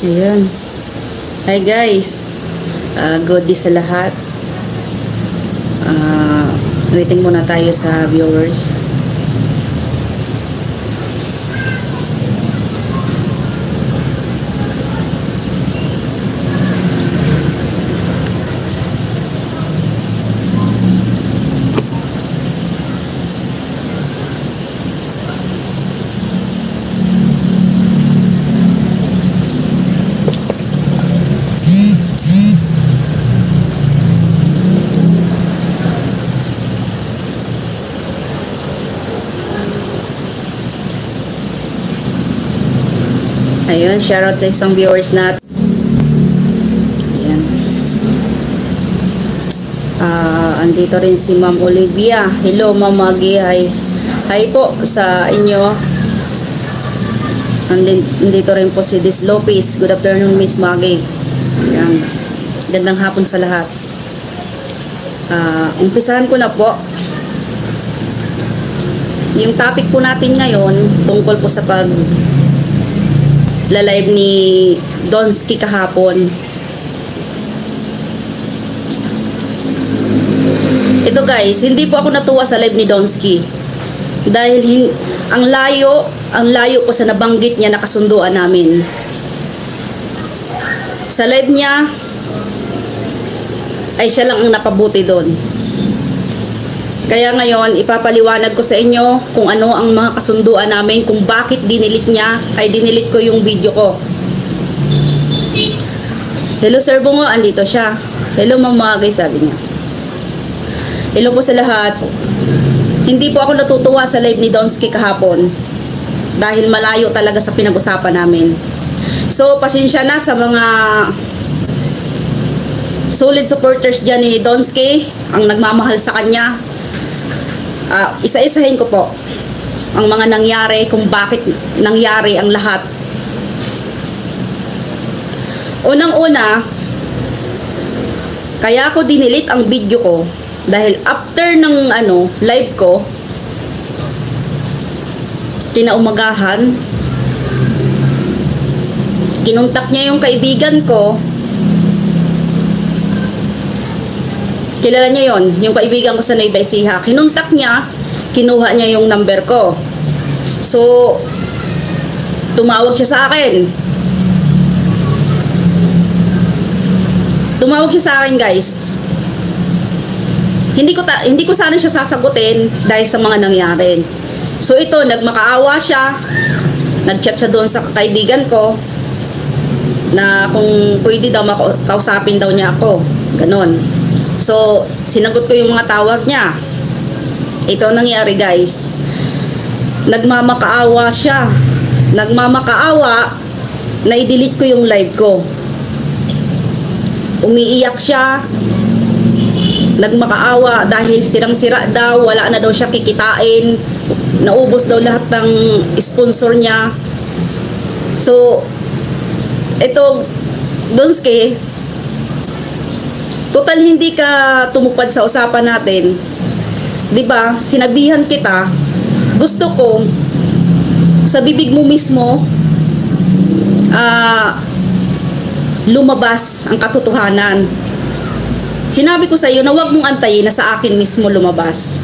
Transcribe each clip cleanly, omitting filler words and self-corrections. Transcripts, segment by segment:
Ayun. Hi guys. Good day sa lahat. Waiting muna tayo sa viewers. Ayun, shoutout sa isang viewers natin. Ayan. Andito rin si Ma'am Olivia. Hello, Ma'am Maggie. Hi po sa inyo. Andito rin po si Dis Lopez. Good afternoon, Miss Maggie. Ayan. Gandang hapon sa lahat. Umpisahan ko na po. Yung topic po natin ngayon, tungkol po sa live ni Donsky kahapon. Ito guys, hindi po ako natuwa sa live ni Donsky. Dahil ang layo po sa nabanggit niya na kasunduan namin. Sa live niya, ay siya lang ang napabuti doon. Kaya ngayon, ipapaliwanag ko sa inyo kung ano ang mga kasunduan namin, kung bakit dinilit ko yung video ko. Hello Sir Bungo, andito siya. Hello Ma'am Magay, sabi niya. Hello po sa lahat. Hindi po ako natutuwa sa live ni Donsky kahapon. Dahil malayo talaga sa pinag-usapan namin. So, pasensya na sa mga solid supporters dyan ni Donsky, ang nagmamahal sa kanya. Isa-isahin ko po ang mga nangyari, kung bakit nangyari ang lahat. Unang-una, kaya ako dinilit ang video ko dahil after ng live ko, kinaumagahan, kinontak niya yung kaibigan ko. Kilala niya yon, yung kaibigan ko sa Nueva Ecija. Kinontak niya, kinuha niya yung number ko. So, tumawag siya sa akin. Guys. Hindi ko sana siya sasagutin dahil sa mga nangyari. So, ito, nagmakaawa siya. Nag-chat siya doon sa kaibigan ko na kung pwede daw kausapin daw niya ako. Ganon. So, sinagot ko yung mga tawag niya. Ito ang nangyari guys. Nagmamakaawa siya. Nagmamakaawa na i-delete ko yung live ko. Umiiyak siya. Nagmakaawa dahil sirang-sira daw. Wala na daw siya kikitain. Naubos daw lahat ng sponsor niya. So, ito, Donsky, total hindi ka tumupad sa usapan natin. 'Di ba? Sinabihan kita, gusto ko sa bibig mo mismo lumabas ang katotohanan. Sinabi ko sa iyo na huwag mong antayin na sa akin mismo lumabas.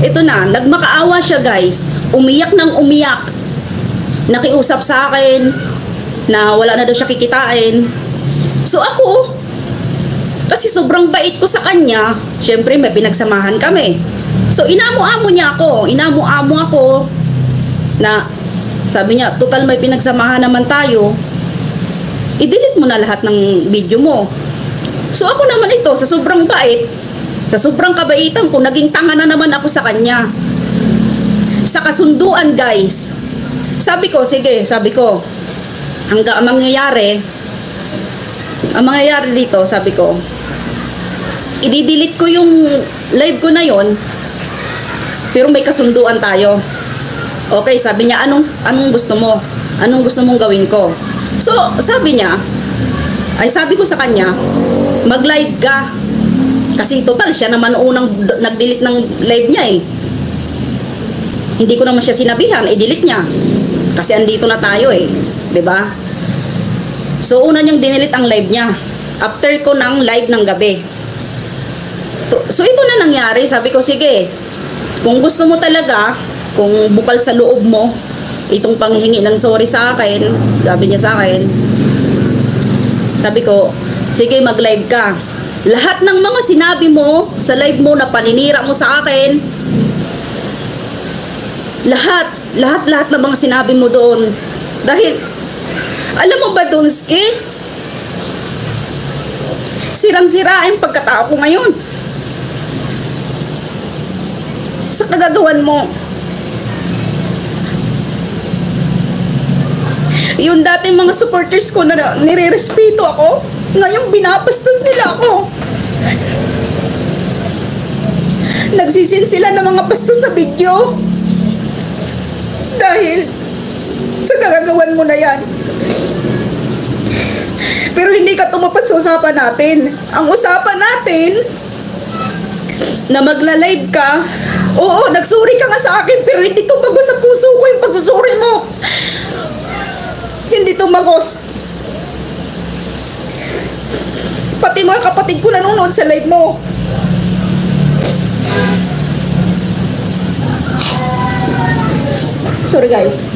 Ito na, nagmakaawa siya guys. Umiyak ng umiyak. Nakiusap sa akin na wala na daw siya kikitain. So ako, kasi sobrang bait ko sa kanya, syempre may pinagsamahan kami. So inamo-amo niya ako, inamo-amo ako na sabi niya, total may pinagsamahan naman tayo, i-delete mo na lahat ng video mo. So ako naman ito, sa sobrang bait, sa sobrang kabaitan ko, naging tanga na naman ako sa kanya. Sa kasunduan guys, sabi ko, sige, hanggang ang mangyayari dito, sabi ko, i-delete ko yung live ko na yon, pero may kasunduan tayo. Okay, sabi niya, anong gusto mo? Anong gusto mong gawin ko? So, sabi ko sa kanya, mag-live ka. Kasi total, siya naman unang nag-delete ng live niya eh. Hindi ko naman siya sinabihan, i-delete niya. Kasi andito na tayo eh, 'di ba? So una niyang dinilit ang live niya. After ko ng live ng gabi. So ito na nangyari, sabi ko sige. Kung gusto mo talaga, kung bukal sa loob mo itong panghihingi ng sorry sa akin, sabi niya sa akin. Sabi ko, sige mag-live ka. Lahat ng mga sinabi mo sa live mo na paninira mo sa akin, lahat ng mga sinabi mo doon. Dahil, alam mo ba Donski, sirang-sira ang pagkatao ko ngayon. Sa kagagawan mo. Yung dating mga supporters ko na nire-respeto ako, ngayon binapastos nila ako. Nagsisin sila ng mga bastos na video. Dahil sa kagagawan mo na yan. Pero hindi ka tumapad sa usapan natin. Ang usapan natin na magla-live ka. Oo, nagsuri ka nga sa akin, pero hindi tumagos sa puso ko yung pagsusuri mo. Hindi tumagos. Pati mga kapatid ko nanonood sa live mo. Sorry guys.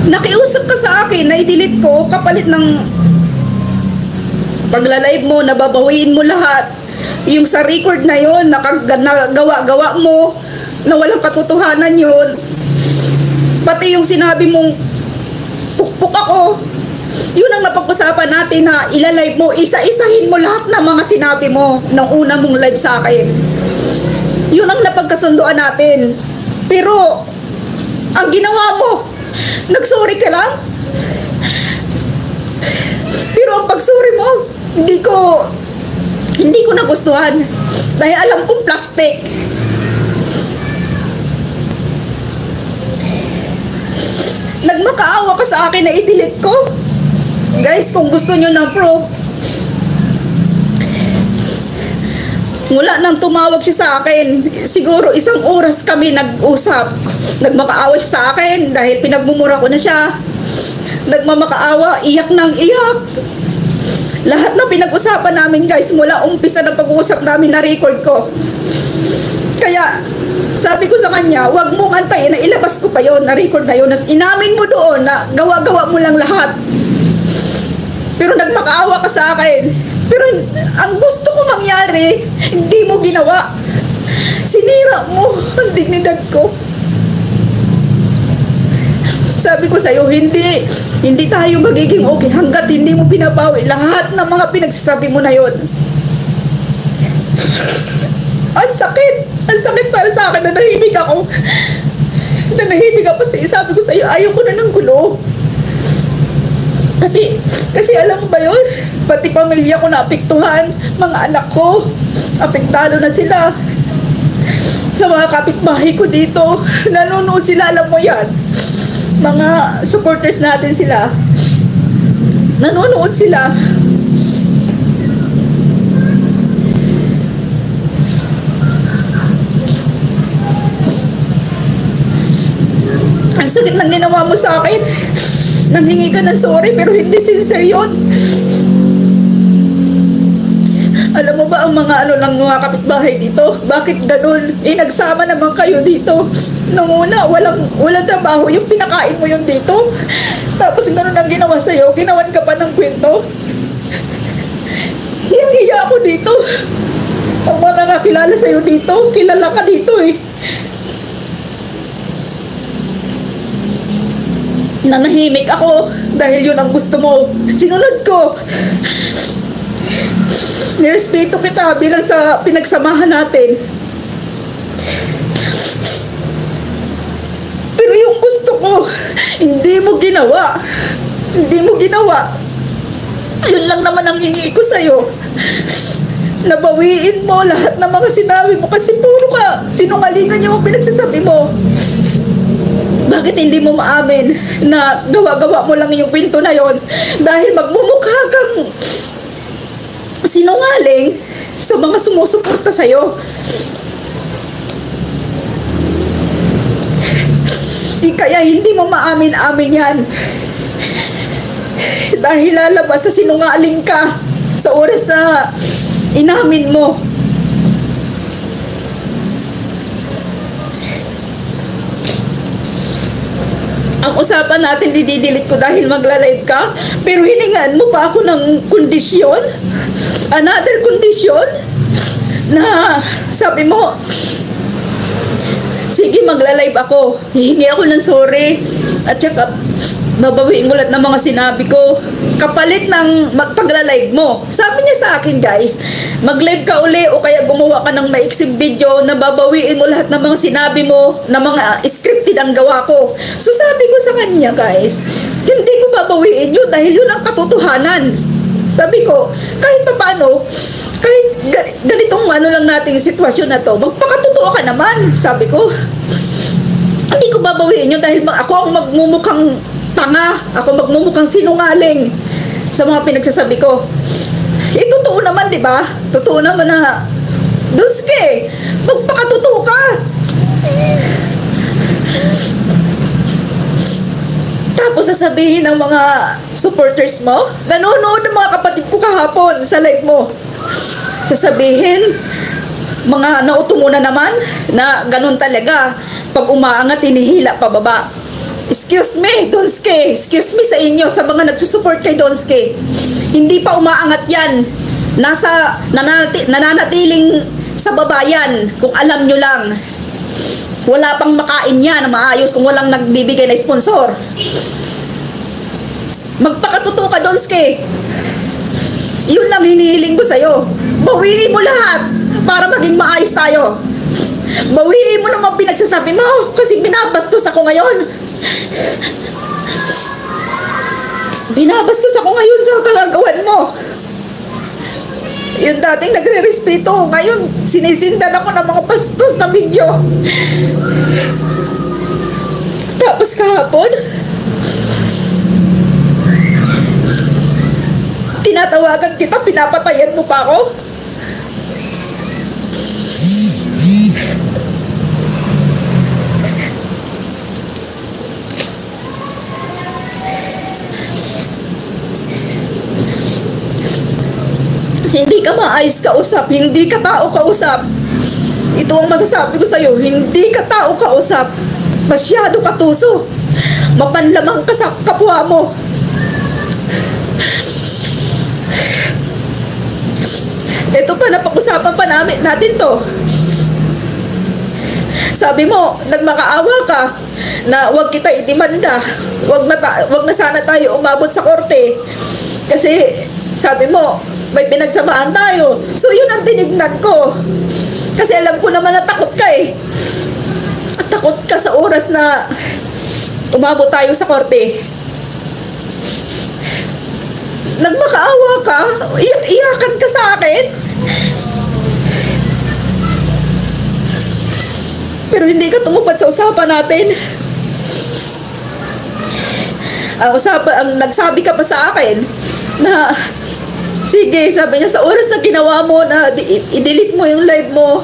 Nakiusap ka sa akin na i-delete ko kapalit ng pagla-live mo, nababawiin mo lahat. Yung sa record na yon, nakagawa-gawa mo, na walang katotohanan yun. Pati yung sinabi mong pukpuk ako, yun ang napag-usapan natin na ila-live mo, isa-isahin mo lahat ng mga sinabi mo ng una mong live sa akin. Yun ang napagkasunduan natin. Pero, ang ginawa mo, nagsorry ka lang? Pero ang pagsuri mo, hindi ko nagustuhan. Dahil alam kong plastic. Nagmakaawa ka sa akin na i-delete ko. Guys, kung gusto nyo ng proof, mula nang tumawag siya sa akin, siguro 1 oras kami nag-usap. Nagmakaawa siya sa akin dahil pinagmumura ko na siya. Nagmamakaawa, iyak ng iyak. Lahat na pinag-usapan namin guys, mula umpisa ng pag-uusap namin na record ko. Kaya, sabi ko sa kanya, wag mong antayin na ilabas ko pa yon, na record na yun. Inamin mo doon na gawa-gawa mo lang lahat. Pero nagmakaawa ka sa akin. Pero ang gusto ko mangyari, hindi mo ginawa. Sinira mo ang dignidad ko. Sabi ko sa'yo, hindi tayo magiging okay hanggat hindi mo pinabawi lahat ng mga pinagsasabi mo na yon. Ang sakit para sa akin, nanahimik ako. Nanahimik ako sabi ko sa'yo, ayaw ko na ng gulo. Kasi alam mo ba yun, pati pamilya ko naapektuhan, mga anak ko, apektado na sila. Sa mga kapitbahay ko dito, nanonood sila, alam mo yan. Mga supporters natin sila. Nanonood sila. Ang sakit ng ginawa mo sa akin. Nanghingi ka ng sorry pero hindi sincere yun. Alam mo ba ang mga mga kapitbahay dito? Bakit ganun? Nagsama naman kayo dito. Nung una, walang trabaho. Yung pinakain mo yung dito. Tapos ganun ang ginawa sa'yo. Ginawan ka pa ng kwento. Hiya ako dito. Ang mga nakakilala sa'yo dito, kilala ka dito eh. Nanahimik ako dahil yun ang gusto mo. Sinunod ko. Nirespeto kita bilang sa pinagsamahan natin. Pero yung gusto ko, hindi mo ginawa. Hindi mo ginawa. Yun lang naman ang hingi ko sa'yo. nabawiin mo lahat ng mga sinabi mo kasi puro ka sinungalingan yung pinagsasabi mo. Bakit hindi mo maamin na gawa-gawa mo lang yung kwento na yon dahil magmumukha kang sinungaling sa mga sumusuporta sa'yo? Kaya hindi mo maamin-amin yan dahil lalabas na sinungaling ka sa oras na inamin mo. Ang usapan natin, dididelete ko dahil magla-live ka, pero hiningan mo pa ako ng kondisyon, another condition, na sabi mo, sige, magla-live ako, hihingi ako ng sorry, at saka babawiin ko lahat ng mga sinabi ko kapalit ng magpagla-live mo. Sabi niya sa akin, guys, mag-live ka uli o kaya gumawa ka ng maiksing video na babawiin mo lahat ng mga sinabi mo na mga scripted ang gawa ko. So sabi ko sa kanya, guys, hindi ko babawiin yun dahil yun ang katotohanan. Sabi ko, kahit paano, kahit ganitong ano lang nating sitwasyon na to, magpakatotoo ka naman. Sabi ko, hindi ko babawiin yun dahil ako ang magmumukhang tanga, ako magmumukhang sinungaling sa mga pinagsasabi ko. Totoo naman, di ba? Totoo naman na, Duske, magpakatotoo ka. Tapos sasabihin ng mga supporters mo, nanonood ng mga kapatid ko kahapon sa live mo, sasabihin, mga nauto mo na naman, na ganun talaga, pag umaangat, hinihila pababa. Excuse me, Donske. Excuse me sa inyo, sa mga nagsusupport kay Donske. Hindi pa umaangat yan. Nananatiling sa baba yan. Kung alam nyo lang. Wala pang makain yan na maayos kung walang nagbibigay na sponsor. Magpakatotoo ka, Donske. Yun lang hinihiling ko sa'yo. Bawiin mo lahat para maging maayos tayo. Bawiin mo naman pinagsasabi mo kasi binabastos ako ngayon. Binabastos ako ngayon sa kagagawan mo. Yung dating nagre-respeto, ngayon sinisindan ako ng mga bastos na video. Tapos kahapon, tinatawagan kita, pinapatayan mo pa ako. Hindi ka maayos kausap, hindi ka tao kausap. Ito ang masasabi ko sa'yo, hindi ka tao kausap. Masyado ka tuso. Mapanlamang ka sa kapwa mo. Ito pa, napag-usapan pa natin to. Sabi mo, nagmakaawa ka na wag kita idemanda. Wag na sana tayo umabot sa korte. Kasi sabi mo, may pinagsamaan tayo. So yun ang tinignan ko. Kasi alam ko naman na takot ka eh. At takot ka sa oras na umabot tayo sa korte. Nagmakaawa ka, iyak-iyakan ka sa akin. Pero hindi ka tumupad sa usapan natin. Ang nagsabi ka pa sa akin na sige, sabi niya, sa oras na ginawa mo na i-delete mo yung live mo,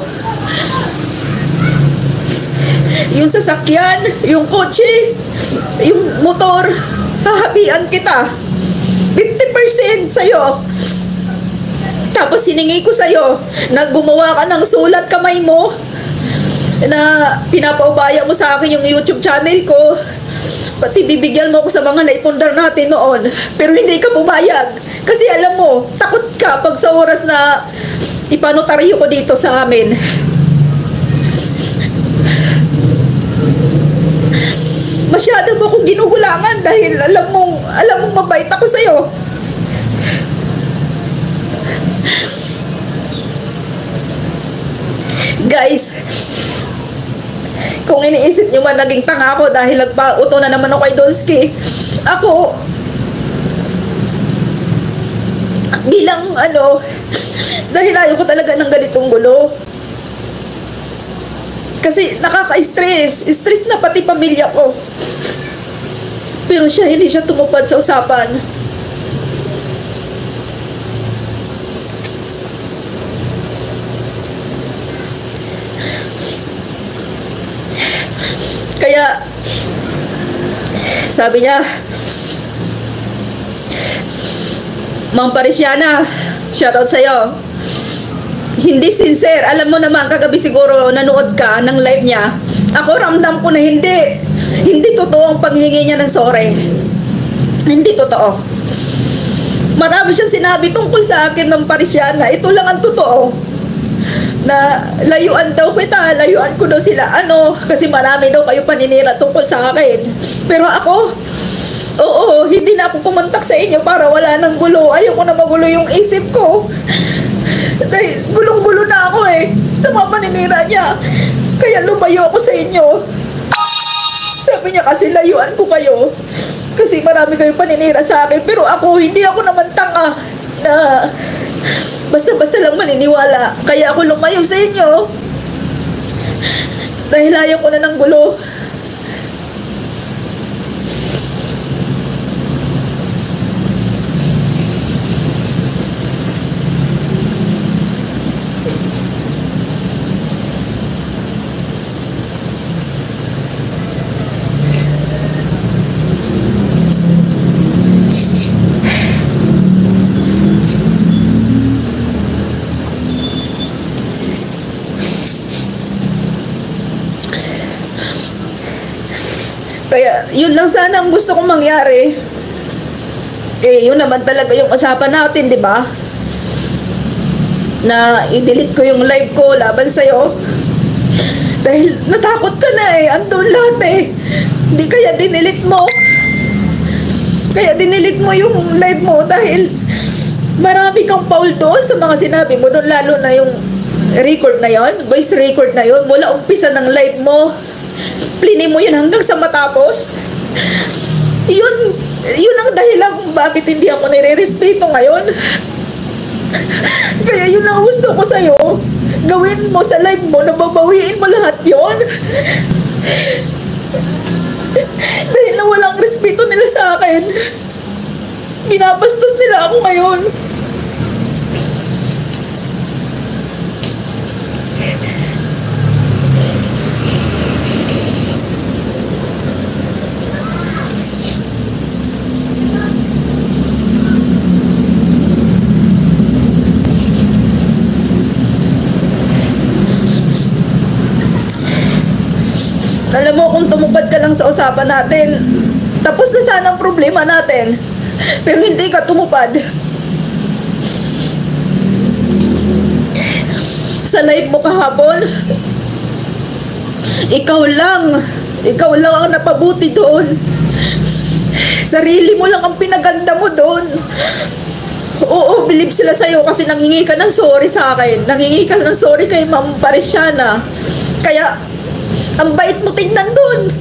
yung sasakyan, yung kotse, yung motor, hahabian kita 50% sa'yo. Tapos siningi ko sa'yo na gumawa ka ng sulat kamay mo na pinapaubaya mo sa akin yung YouTube channel ko, pati bibigyan mo ako sa mga naipundar natin noon, pero hindi ka pumayag kasi alam mo, takot ka pag sa oras na ipanotaryo ko dito sa amin. Masyado mo akong ginugulangan dahil alam mong mabait ako sa'yo. Guys, kung iniisip nyo man naging tanga ako dahil nagpauto na naman ako kay Donske, ako ng dahil ayaw ko talaga ng ganitong gulo. Kasi nakaka-stress. Stress na pati pamilya ko. Pero hindi siya tumupad sa usapan. Kaya, sabi niya, Ma'am Parisiana, shoutout sa'yo. Hindi sincere. Alam mo naman, kagabi siguro nanood ka ng live niya. Ako ramdam ko na hindi totoo ang paghingi niya ng sorry. Hindi totoo. Marami siyang sinabi tungkol sa akin ng Parisiana. Ito lang ang totoo. Na layuan daw kita, layuan ko daw sila. Kasi marami daw kayo paninira tungkol sa akin. Pero ako, oo, hindi na ako kumontak sa inyo para wala nang gulo. Ayoko na magulo yung isip ko. Dahil gulong-gulo na ako sa mga paninira niya. Kaya lumayo ako sa inyo. Sabi niya kasi layuan ko kayo. Kasi marami kayo paninira sa akin. Pero ako, hindi ako naman tanga na basta-basta lang maniniwala. Kaya ako lumayo sa inyo. Dahil ayaw ko na ng gulo. Kaya, yun lang sana ang gusto kong mangyari. Yun naman talaga yung usapan natin, di ba? Na i-delete ko yung live ko laban sa'yo. Dahil natakot ka na andun lahat Di kaya dinilit mo. Kaya dinilit mo yung live mo dahil marami kang foul doon sa mga sinabi mo doon. Lalo na yung record na yon, voice record na yon, mula umpisa ng live mo. Plini mo yun hanggang sa matapos. Yun ang dahilan kung bakit hindi ako nire-respeto ngayon. Kaya yun ang gusto ko sa'yo. Gawin mo sa live mo, nababawiin mo lahat yon. Dahil na walang respeto nila sa akin. Binabastos nila ako ngayon. Alam mo, kung tumupad ka lang sa usapan natin, tapos na sana ang problema natin. Pero hindi ka tumupad. Sa live mo kahapon, ikaw lang ang napabuti doon. Sarili mo lang ang pinaganda mo doon. Oo, believe sila sa'yo kasi nanghingi ka ng sorry sa akin. Nanghingi ka ng sorry kay Ma'am Parisiana. Kaya, ang bait mo tignan doon.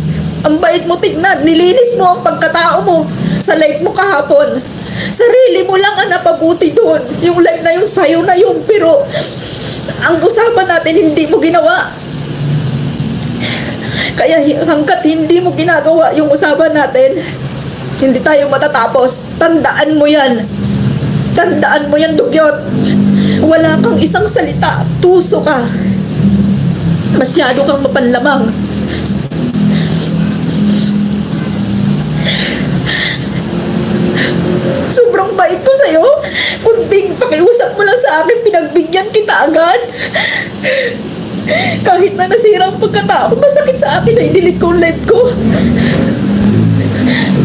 Ang bait mo tignan. Nilinis mo ang pagkatao mo sa live mo kahapon. Sarili mo lang ang napabuti doon. Yung live na yun, sa'yo na yun. Pero, ang usapan natin, hindi mo ginawa. Kaya hanggat hindi mo ginagawa yung usapan natin, hindi tayo matatapos. Tandaan mo yan. Tandaan mo yan, dugyot. Wala kang isang salita. Tuso ka. Masyado kang mapanlamang. Sobrang bait ko sa'yo. Kunting pakiusap mo lang sa akin, pinagbigyan kita agad. Kahit na nasira ang pagkatao, masakit sa akin na i-delete ko ang live ko.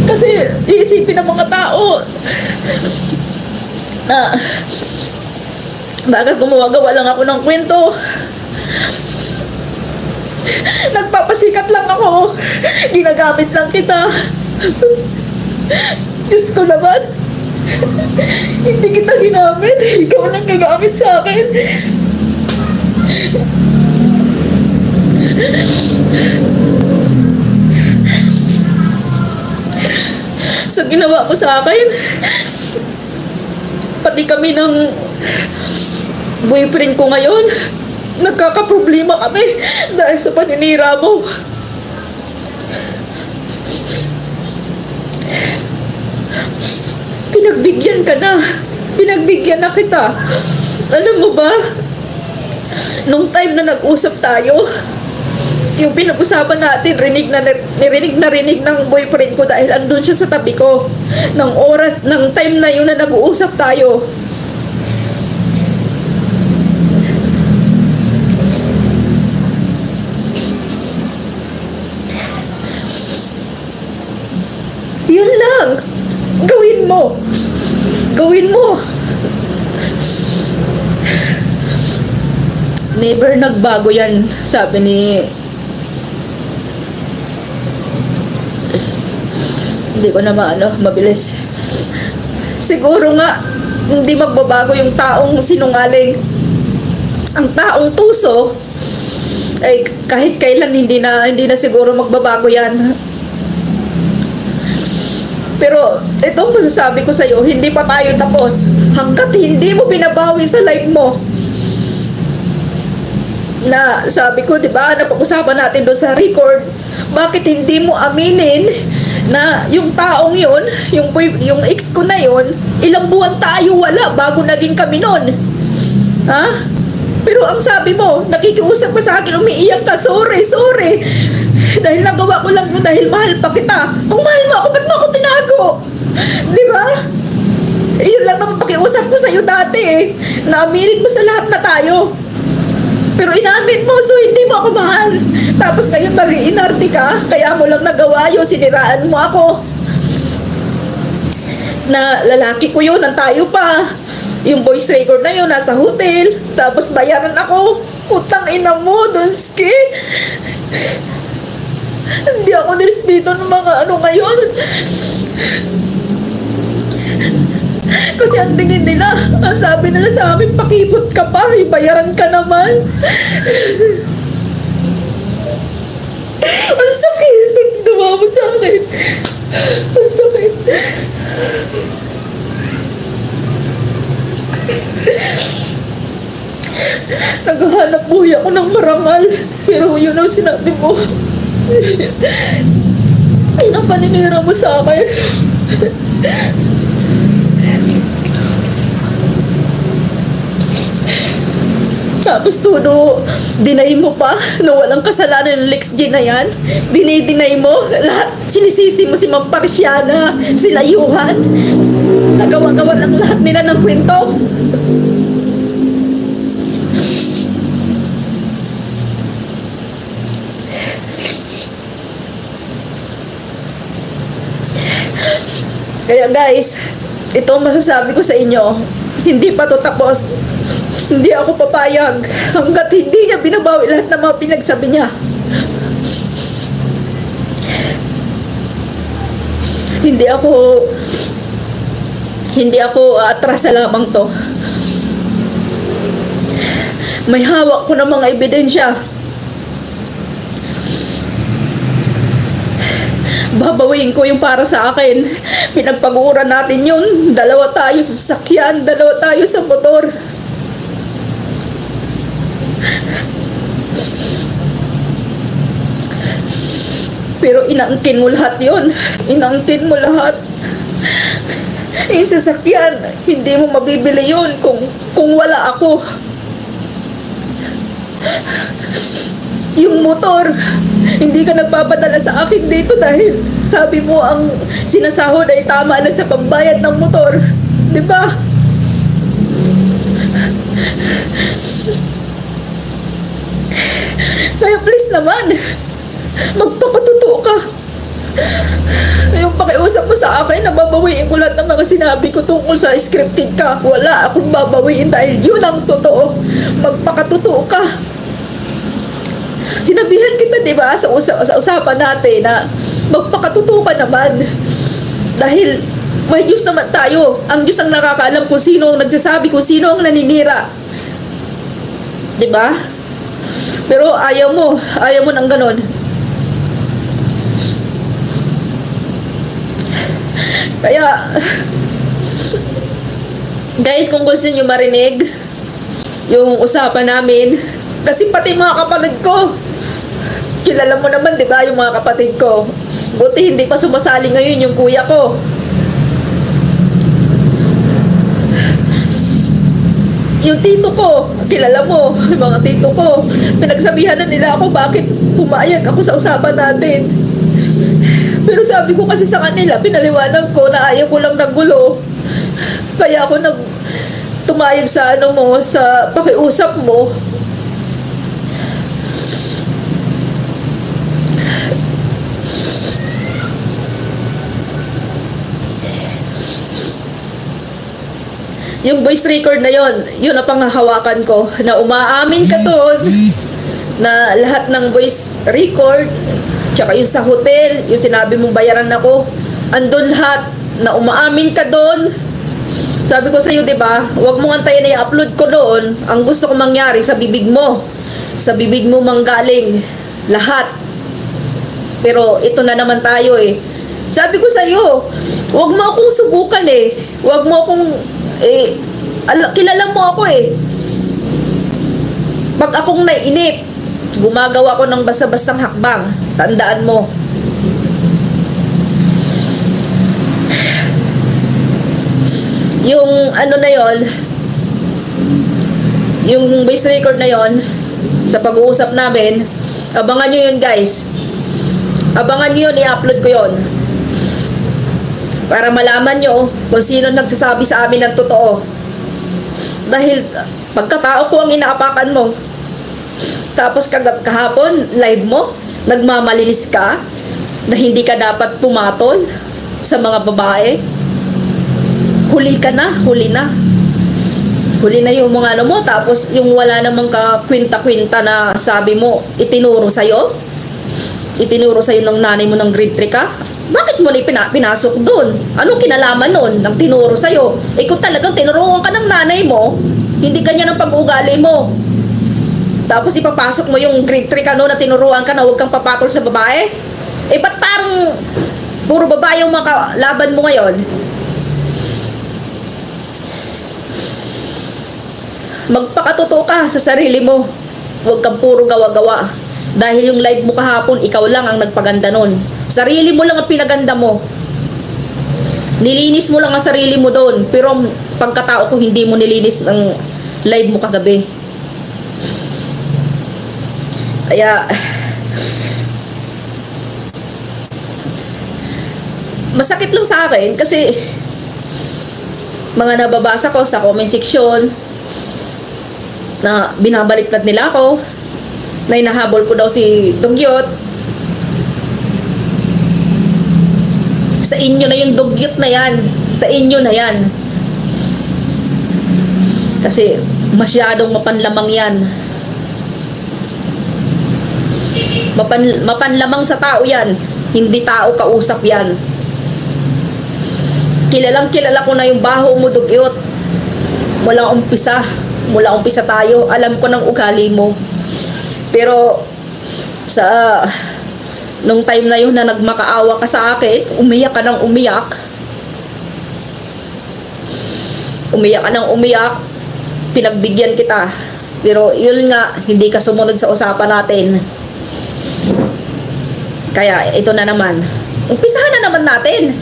Kasi iisipin ng mga tao na baka gumawa-gawa lang ako ng kwento. Nagpapasikat lang ako. Ginagamit lang kita. Diyos ko naman. Hindi kita ginamit. Ikaw lang gagamit sa akin. Sa ginawa mo sa akin, Pati kami ng boyfriend ko ngayon, nagkakaproblema kami dahil sa paninira mo. Pinagbigyan ka na. Pinagbigyan na kita. Alam mo ba, nung time na nag-usap tayo, yung pinag-usapan natin, rinig ng boyfriend ko dahil andun siya sa tabi ko. Ng time na yun na nag-uusap tayo. Yun lang. Gawin mo. Gawin mo. Never nagbago yan, sabi ni... Hindi ko na mabilis. Siguro nga, hindi magbabago yung taong sinungaling. Ang taong tuso, ay kahit kailan hindi na siguro magbabago yan. Pero itong masasabi ko sa'yo, hindi pa tayo tapos. Hanggat hindi mo binabawi sa life mo. Na sabi ko, di ba, napag-usapan natin doon sa record, bakit hindi mo aminin na yung taong yun, yung ex ko na yun, ilang buwan tayo wala bago naging kami nun. Ha? Pero ang sabi mo, nakikiusap ka sa akin, umiiyak ka, sorry. Dahil nagawa ko lang yun dahil mahal pa kita. Kung mahal mo ako, ba't mo ako tinago? Di ba? Yun lang naman pakiusap ko sa'yo dati eh. Naaminin mo sa lahat na tayo. Pero inamin mo, so hindi mo ako mahal. Tapos ngayon mag-iinarte ka, kaya mo lang nagawa yun, siniraan mo ako. Na lalaki ko yun, ang tayo pa. Yung voice record na yun, nasa hotel. Tapos bayaran ako. Utang ina mo, Donski. Hindi ako nirespeto ng mga ngayon. Kasi ang tingin nila, ang sabi nila sa amin, pakipot ka pa, ibayaran ka naman. Ang sakit ang ginawa mo sa akin. Ang sakit. Naghahanap buhay ako ng marangal, pero yun ang sinabi mo. Ay, ang paninira mo sa akin. Tapos todo, deny mo pa na walang kasalanan ng Lex G na yan. Dinay mo. Lahat, sinisisi mo si Ma'am Parisiana, sila Yuhan. Nagawa-gawa lang lahat nila ng kwento. Kaya guys, ito masasabi ko sa inyo, hindi pa to tapos. Hindi ako papayag hanggat hindi niya binabawi lahat ng mga pinagsabi niya. Hindi ako atrasa lamang to. May hawak ko ng mga ebidensya. Babawiin ko yung para sa akin. Pinagpaguran natin yun. Dalawa tayo sa sasakyan, dalawa tayo sa motor. Pero inaangkin mo lahat yun. Inaangkin mo lahat. Yung sasakyan, hindi mo mabibili yun kung wala ako. Yung motor, hindi ka nagpapadala sa akin dito dahil sabi mo ang sinasahod ay tama lang sa pambayad ng motor. Diba? Kaya please naman, magpapatuto ka. Yung pakiusap mo sa akin, nababawiin ko lahat ng mga sinabi ko tungkol sa scripted ka. Wala akong babawiin dahil yun ang totoo. Magpakatuto ka. Sinabihan kita, di ba, sa usapan natin na magpakatuto ka naman. Dahil may Diyos naman tayo. Ang Diyos ang nakakaalam kung sino ang nagsasabi, kung sino ang naninira. Di ba? Pero ayaw mo ng ganon. Kaya Guys, kung gusto niyo marinig yung usapan namin, kasi pati mga kapatid ko, kilala mo naman, di ba, yung mga kapatid ko. Buti hindi pa sumasali ngayon yung kuya ko. Yung tito ko, kilala mo, yung mga tito ko, pinagsabihan na nila ako bakit pumayag ako sa usapan natin. Pero sabi ko kasi sa kanila, pinaliwanag ko na ayaw ko lang ng gulo. Kaya ako tumayag sa sa pakiusap mo. Yung voice record na yun ang panghahawakan ko, na umaamin ka doon na lahat ng voice record, tsaka yung sa hotel, yung sinabi mong bayaran ako, andun lahat, na umaamin ka doon. Sabi ko sa iyo, 'di ba? Huwag mo antayin na i-upload ko doon. Ang gusto ko mangyari sa bibig mo. Sa bibig mo manggaling lahat. Pero ito na naman tayo eh. Sabi ko sa iyo, huwag mo akong subukan eh. Huwag mo akong kilala mo ako eh. Pag akong naiinip, gumagawa ko ng basta-bastang hakbang. Tandaan mo. Yung na yon, yung voice record na yon sa pag-uusap namin, abangan nyo yun guys. Abangan nyo yun, i-upload ko yun para malaman nyo kung sino nagsasabi sa amin ng totoo. Dahil pagkatao ko ang inaapakan mo, tapos kahapon live mo, nagmamalinis ka na hindi ka dapat pumatol sa mga babae. Huli ka na, huli na. Huli na yung mga mo, tapos yung wala namang kakwinta-kwinta na sabi mo, itinuro sa'yo ng nanay mo ng grade 3 ka. Bakit mo na pinasok doon? Anong kinalaman nun nang tinuro sa'yo? Kung talagang tinuruan ka ng nanay mo, hindi kanya ng pag-ugali mo. Tapos ipapasok mo yung grade 3 ka no, na tinuruan ka na huwag kang papatol sa babae? Ba't parang puro babae yung mga laban mo ngayon? Magpakatotoo ka sa sarili mo. Huwag kang puro gawa-gawa. Dahil yung live mo kahapon, ikaw lang ang nagpaganda nun. Sarili mo lang ang pinaganda mo. Nilinis mo lang ang sarili mo doon. Pero pagkatao ko, hindi mo nilinis ng live mo kagabi. Kaya masakit lang sa akin kasi mga nababasa ko sa comment section na binabaliktad nila ako, na inahabol ko daw si Dugyot. Sa inyo na yung Dugyot na yan. Sa inyo na yan. Kasi masyadong mapanlamang yan. Mapanlamang sa tao yan. Hindi tao kausap yan. Kilalang kilala ko na yung baho mo, Dugyot. Mula umpisa tayo, alam ko ng ugali mo. Pero nung time na yun na nagmakaawa ka sa akin, umiyak ka ng umiyak. Umiyak ka ng umiyak, pinagbigyan kita. Pero yun nga, hindi ka sumunod sa usapan natin. Kaya ito na naman. Umpisahan na naman natin.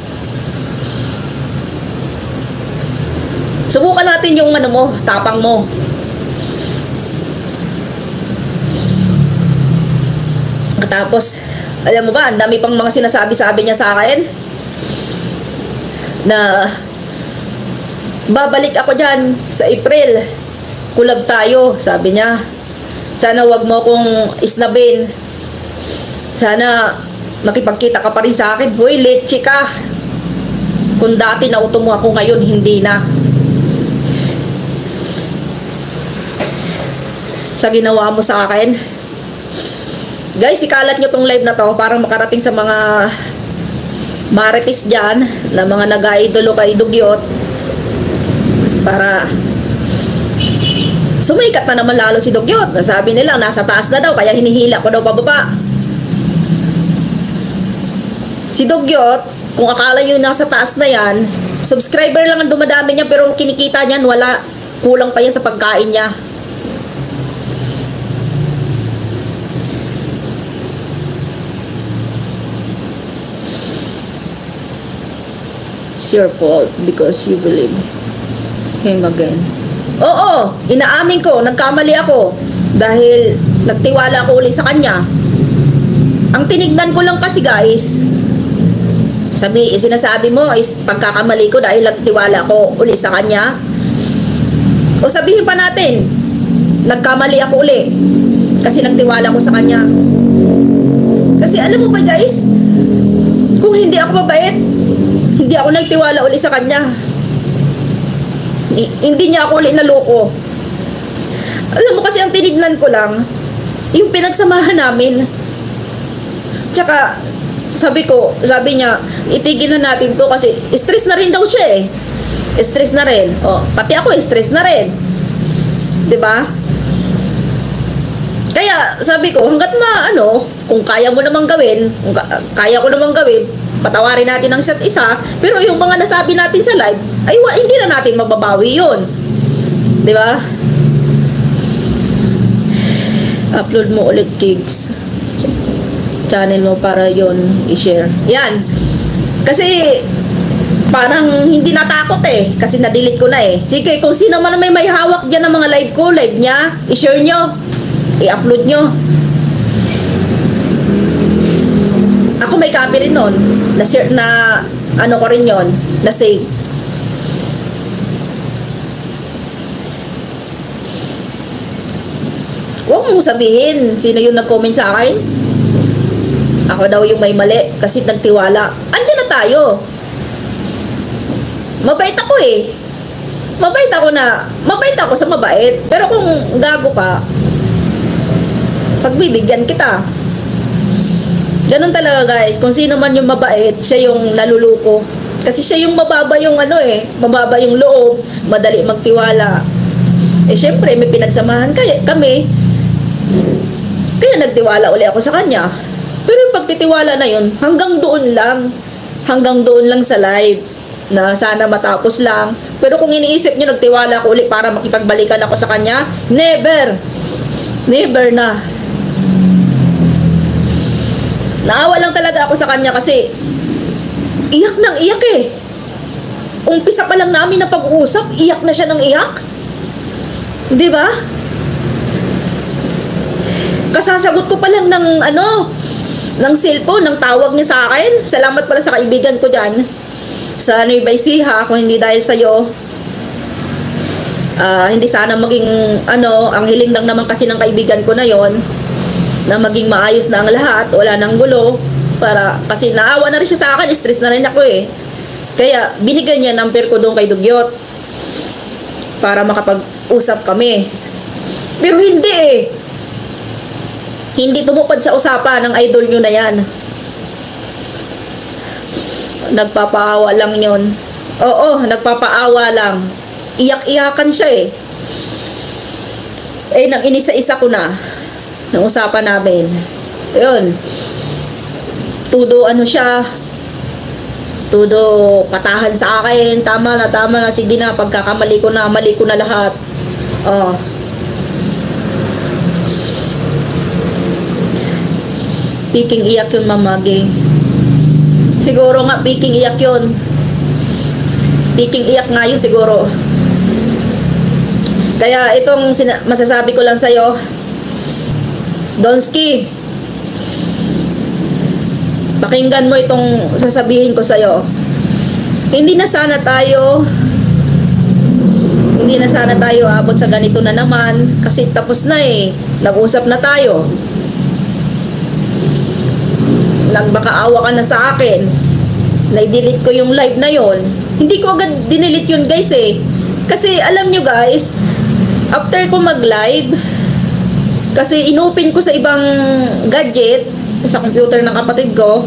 Subukan natin yung tapang mo. Tapos, alam mo ba, ang dami pang mga sinasabi-sabi niya sa akin na babalik ako dyan sa April. Kulab tayo, sabi niya. Sana wag mo akong isnabin. Sana makipagkita ka pa rin sa akin. Hoy, leche ka. Kung dati nauto mo ako, ngayon hindi na. Sa ginawa mo sa akin. Guys, ikalat nyo tong live na to para makarating sa mga marites dyan na mga nag-idolo kay Dugyot, para sumikat na naman lalo si Dugyot. Sabi nila nasa taas na daw, kaya hinihila ko daw pababa. Si Dugyot, kung akala nyo nasa taas na yan, Subscriber lang ang dumadami niya, pero kinikita niyan, wala. Kulang pa yan sa pagkain niya. It's your fault because you believe him again. Oo, inaamin ko, nagkamali ako dahil nagtiwala ako uli sa kanya. Ang tinignan ko lang kasi guys, sinasabi mo is pagkakamali ko dahil nagtiwala ko uli sa kanya. O sabihin pa natin, nagkamali ako uli kasi nagtiwala ko sa kanya. Kasi alam mo ba guys, kung hindi ako mabait, hindi ako nagtiwala uli sa kanya. Hindi niya ako uli naloko. Alam mo kasi ang tinignan ko lang yung pinagsamahan namin. Tsaka sabi niya, itigil na natin to kasi stress na rin daw siya eh. Stress na rin. Oh, pati ako stress na rin. 'Di ba? Kaya sabi ko, hangga't kung kaya mo namang gawin, kaya ko namang gawin, patawarin natin ang isa't isa, pero yung mga nasabi natin sa live, ay hindi na natin mababawi yun. Di ba? Upload mo ulit, Kigs. Channel mo para yon i-share. Yan. Kasi, parang hindi natakot eh. Kasi na-delete ko na eh. Sige, kung sino man may hawak dyan ng mga live ko, live niya, i-share nyo. I-upload nyo. Ako may copy rin nun. Na-share na, ko rin yon, na-save. Huwag mong sabihin, sino yung nag-comment sa akin? Ako daw yung may mali, kasi nagtiwala. Andiyan na tayo. Mabait ako eh. Mabait ako sa mabait. Pero kung gago ka, pagbibigyan kita. Ganun talaga guys, kung sino man yung mabait, siya yung naluluko. Kasi siya yung mababa yung mababa yung loob, madali magtiwala. Eh syempre, may pinagsamahan kami. Kaya nagtiwala uli ako sa kanya. Pero yung pagtitiwala na yun, hanggang doon lang sa live, na sana matapos lang. Pero kung iniisip nyo, nagtiwala ko uli para makipagbalikan ako sa kanya, never na. Naawa lang talaga ako sa kanya kasi iyak nang iyak eh. Umpisa pa lang namin na pag-uusap, iyak na siya ng iyak. 'Di ba? Kasasagot ko pa lang ng cellphone, ng tawag niya sa akin. Salamat pala sa kaibigan ko diyan sa Nueva Ecija, kung hindi dahil sa iyo. Hindi sana maging ang hiling lang naman kasi ng kaibigan ko na yon, na maging maayos na ang lahat, wala nang gulo, kasi naawa na rin siya sa akin, stress na rin ako eh. Kaya binigyan niya number ko doon kay Dugyot para makapag-usap kami. Pero hindi eh. Hindi tumupad sa usapan ng idol nyo na yan. Nagpapaawa lang yon. Oo, nagpapaawa lang. Iyak-iyakan siya eh. Nang inisa-isa ko na ng usapan namin. Ayun. Tudo siya. Tudo patahan sa akin. Tama na. Sige na, pagkakamali ko na, mali ko na lahat. Oh. Piking iyak yun, mamagi. Siguro nga, piking iyak yun. Piking iyak nga yun siguro. Kaya itong masasabi ko lang sa'yo, Donski, pakinggan mo itong sasabihin ko sa'yo. Hindi na sana tayo abot sa ganito na naman, kasi tapos na eh. Nag-usap na tayo. Nagbakaawa ka na sa akin. Na-delete ko yung live na yon. Hindi ko agad dinelete yun guys eh. Kasi alam nyo guys, after ko mag-live, kasi inopen ko sa ibang gadget, sa computer ng kapatid ko,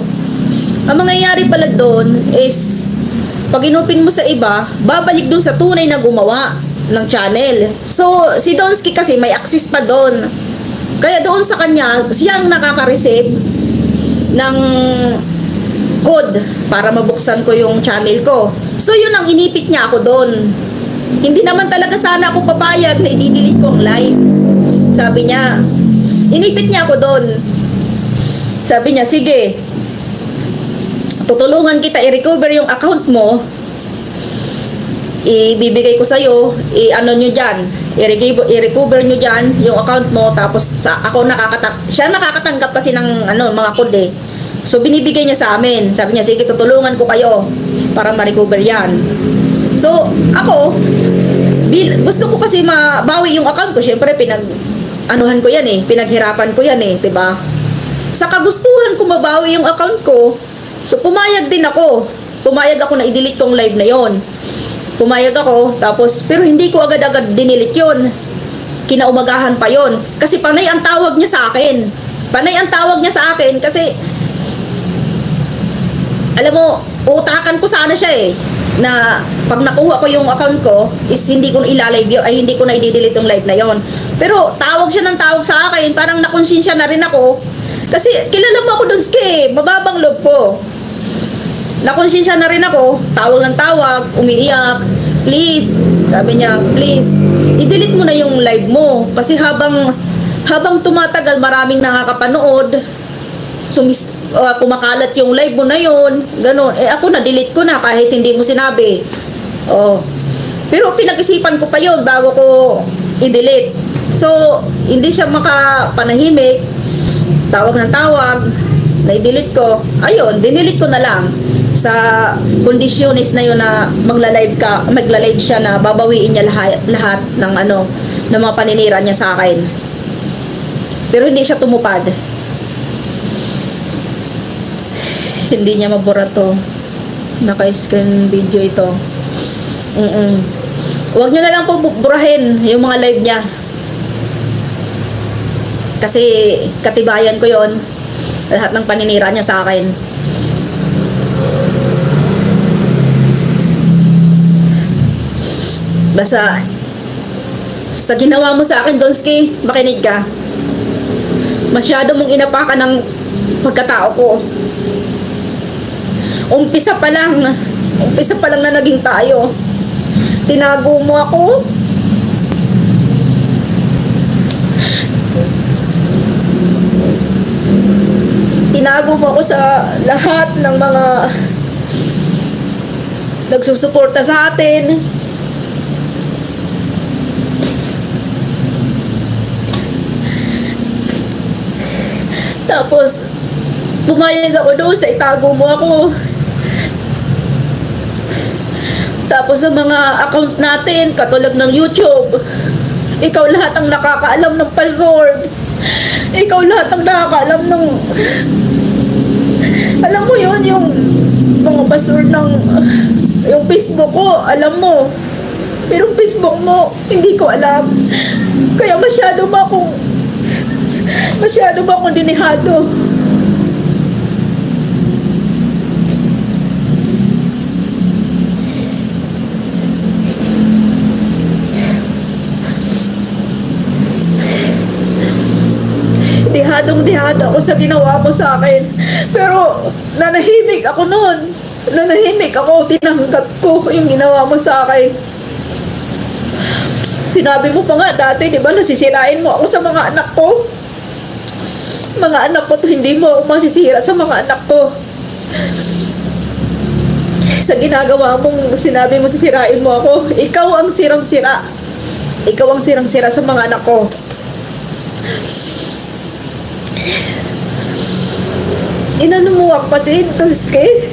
ang mangyayari pala doon is, pag inopen mo sa iba, babalik doon sa tunay na gumawa ng channel. So, si Donski kasi may access pa doon. Kaya doon sa kanya, siyang nakaka-receive ng code para mabuksan ko yung channel ko. So yun ang inipit niya ako doon. Hindi naman talaga sana ako papayag na i-delete ko ang live. Sabi niya, inipit niya ako doon. Sabi niya, sige, tutulungan kita i-recover yung account mo. Ibibigay ko sa'yo, i-ano nyo dyan, i-recover nyo dyan yung account mo, tapos ako siya nakakatanggap kasi ng mga code eh. So binibigay niya sa amin. Sabi niya, sige, tutulungan ko kayo para ma-recover yan. So ako, gusto ko kasi mabawi yung account ko. Siyempre anuhan ko yan eh, pinaghirapan ko yan eh, 'di ba? Sa kagustuhan ko mabawi yung account ko, so pumayag din ako. Pumayag ako na i-delete kong live na yon. Pumayag ako, tapos pero hindi ko agad-agad dinilit yon. Kinaumagahan pa yon. Kasi panay ang tawag niya sa akin. Panay ang tawag niya sa akin kasi alam mo, utakan ko sana siya eh, na pag nakuha ko yung account ko is hindi ko ilalive yun, ay hindi ko na i-delete yung live na yon. Pero tawag siya ng tawag sa akin, parang nakonsensya na rin ako. Kasi kilala mo ako dun, Ski, mababang loob ko. Nakonsensya na rin ako, tawag ng tawag, umiiyak. Please, sabi niya, please, i-delete mo na yung live mo. Kasi habang tumatagal, maraming nakakapanood. Kumakalat yung live mo na yon, gano'n. Ako na-delete ko na kahit hindi mo sinabi. Pero pinag-isipan ko pa yon bago ko i-delete. So, hindi siya makapanahimik. Tawag ng tawag, na-delete ko. Ayun, dinidelete ko na lang. Sa kondisyonis na yun na magla-live siya na babawiin niya lahat ng ng mga paninira niya sa akin. Pero hindi siya tumupad. Hindi niya mabura to. Naka-screen video ito. Huwag niyo na lang po burahin yung mga live niya. Kasi katibayan ko yon, lahat ng paninira niya sa akin. Basta sa ginawa mo sa akin, Donski, makinig ka. Masyado mong inapakan ng pagkatao ko. Umpisa pa lang na naging tayo. Tinago mo ako. Tinago mo ako sa lahat ng mga nagsusuporta sa atin. Tapos, pumayag ako doon sa itago mo ako. Tapos sa mga account natin, katulad ng YouTube, ikaw lahat ang nakakaalam ng password. Ikaw lahat ang nakakaalam ng... Alam mo yun, yung mga password ng... Yung Facebook ko, alam mo. Pero yung Facebook mo, hindi ko alam. Kaya masyado ba akong dinihado? Dihadong-dihada ako sa ginawa mo sa akin. Pero nanahimik ako noon. Nanahimik ako, tinanggap ko yung ginawa mo sa akin. Sinabi mo pa nga dati, di ba, nasisirain mo ako sa mga anak ko. Mga anak ko, hindi mo ako masisira sa mga anak ko. Sa ginagawa mong sinabi mo, sisirain mo ako. Ikaw ang sirang-sira. Ikaw ang sirang-sira sa mga anak ko. Inano mo ako kasi, Tuske?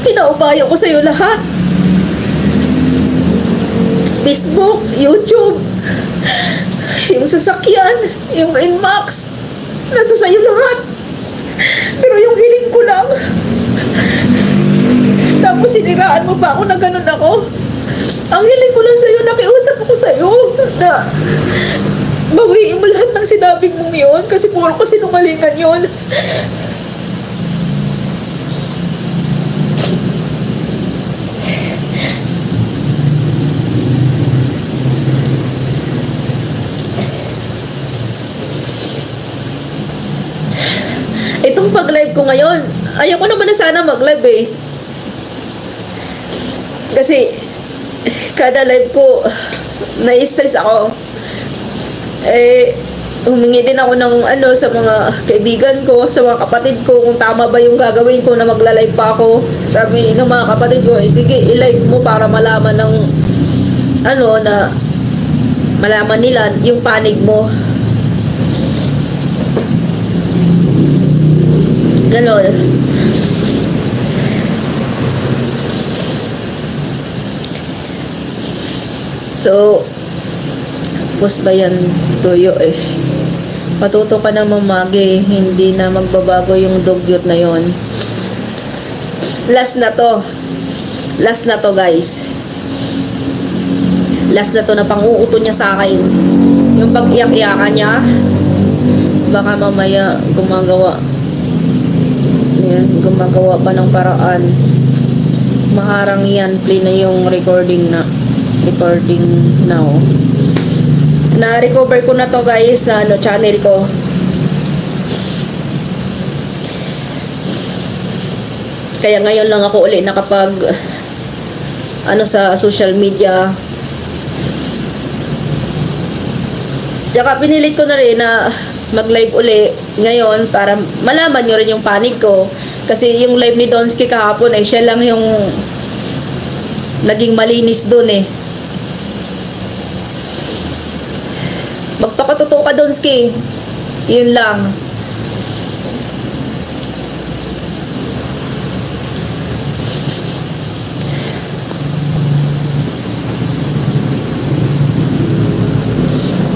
Pinaupayo ko sa'yo lahat. Facebook, YouTube, yung sasakyan, yung Inmax, nasa sa'yo lahat. Pero yung hiling ko lang. Tapos siniraan mo pa ako na ganun ako. Ang hiling ko lang sa'yo, nakiusap ako sa'yo na bawiin mo lahat ng sinabing mong yun kasi puro ko sinungalingan yun. live ko ngayon. Ayoko naman na sana mag-live eh. Kasi, kada live ko, nai-stress ako. Eh, humingi din ako ng sa mga kaibigan ko, sa mga kapatid ko, kung tama ba yung gagawin ko na magla-live pa ako. Sabi ng mga kapatid ko, sige, i-live mo para malaman ng na malaman nila yung panig mo. Ganon. So, tapos ba yan tuyo eh. Matuto ka na mamagi, hindi na magbabago yung dugyot na yon. Last na to guys. Last na to na pang-uuto niya sa akin. Yung pag-iyak-iyakan niya, baka mamaya gumagawa pa ng paraan. Maharang yan. Play na yung recording now. Na-recover ko na to guys na channel ko. Kaya ngayon lang ako uli nakapag sa social media. Saka pinilit ko na rin na mag-live uli ngayon para malaman nyo rin yung panig ko. Kasi yung live ni Donsky kahapon ay siya lang yung naging malinis dun eh. Magpakatotoo ka, Donsky. Yun lang.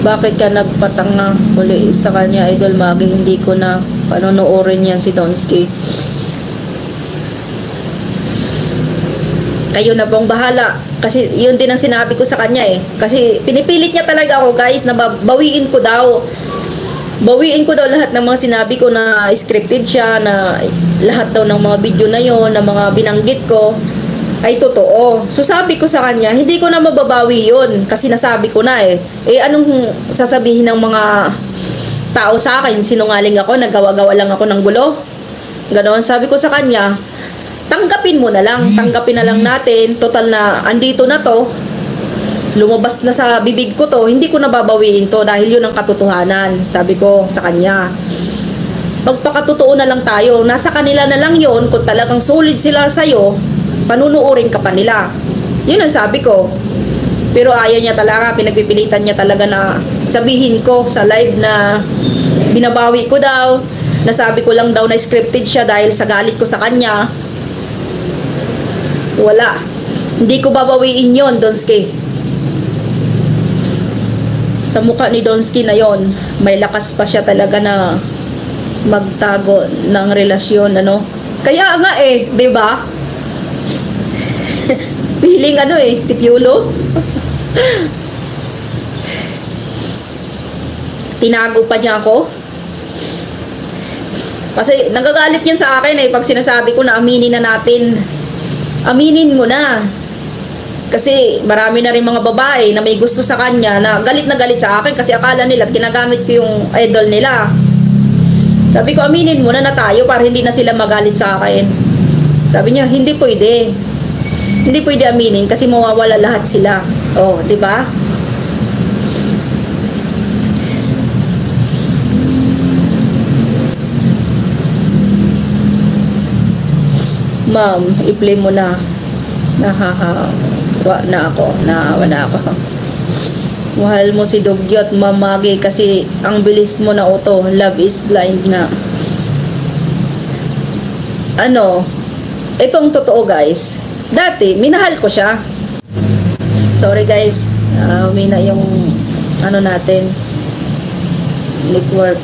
Bakit ka nagpatanga uli sa kanya, Idol Magi? Hindi ko na panonoodin yan si Donsky. Kayo na pong bahala. Kasi yun din ang sinabi ko sa kanya eh. Kasi pinipilit niya talaga ako guys na bawiin ko daw. Bawiin ko daw lahat ng mga sinabi ko na scripted siya, na lahat daw ng mga video na yon, na mga binanggit ko ay totoo. So sabi ko sa kanya, hindi ko na mababawi yun kasi nasabi ko na eh. Eh anong sasabihin ng mga tao sa akin? Sinungaling ako, naggawa-gawa lang ako ng gulo. Ganon, sabi ko sa kanya, tanggapin mo na lang, tanggapin na lang natin. Total na andito na to, lumabas na sa bibig ko to, hindi ko na babawiin to dahil yun ang katotohanan. Sabi ko sa kanya, magpakatotoo na lang tayo, nasa kanila na lang yun. Kung talagang solid sila sa'yo, panunuorin ka pa nila. Yun ang sabi ko. Pero ayaw niya talaga, pinagpipilitan niya talaga na sabihin ko sa live na binabawi ko daw, nasabi ko lang daw na scripted siya dahil sa galit ko sa kanya. Wala. Hindi ko babawiin yon, Donsky. Sa mukha ni Donsky na yon, may lakas pa siya talaga na magtago ng relasyon, Kaya nga eh, 'di ba? Feeling si Piolo. Tinago pa niya ako. Kasi nagagalit yan sa akin pag sinasabi ko na aminin na natin. Aminin mo na. Kasi marami na rin mga babae na may gusto sa kanya na galit sa akin kasi akala nila ginagamit ko yung idol nila. Sabi ko, aminin mo na tayo para hindi na sila magalit sa akin. Sabi niya, hindi pwede. Hindi pwede aminin kasi mawawala lahat sila. Oh, 'di ba? Ma'am, i-play mo na. Nahahawa na ako. Nahawa na ako. Mahal mo si Dugyot, mamagi, kasi ang bilis mo na auto. Love is blind nga. Itong totoo guys. Dati, minahal ko siya. Sorry guys. Umina yung natin. Network.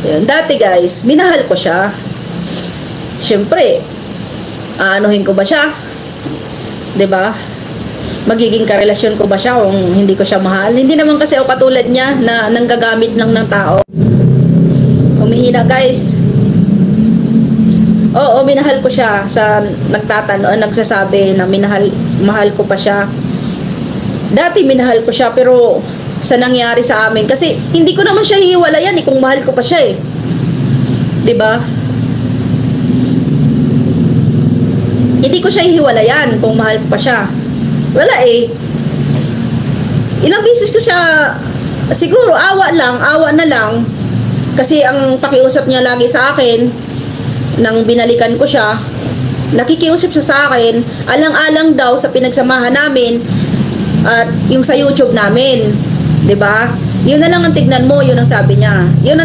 Yun. Dati guys, minahal ko siya. Siyempre, aanuhin ko ba siya? 'Di ba? Magiging karelasyon ko ba siya kung hindi ko siya mahal? Hindi naman kasi ako katulad niya na nanggagamit lang ng tao. Humihina guys. Oo, minahal ko siya. Sa nagsasabi na mahal ko pa siya. Dati minahal ko siya pero sa nangyari sa amin, kasi hindi ko naman siya hihiwalayan kung mahal ko pa siya 'Di ba? Hindi ko siya hihiwalayan kung mahal ko pa siya. Wala eh. Ilang beses ko siya, siguro awa na lang. Kasi ang pakiusap niya lagi sa akin, nang binalikan ko siya, nakikiusap siya sa akin, alang-alang daw sa pinagsamahan namin at yung sa YouTube namin. 'Di ba? Yun na lang ang tignan mo, yun ang sabi niya. Yun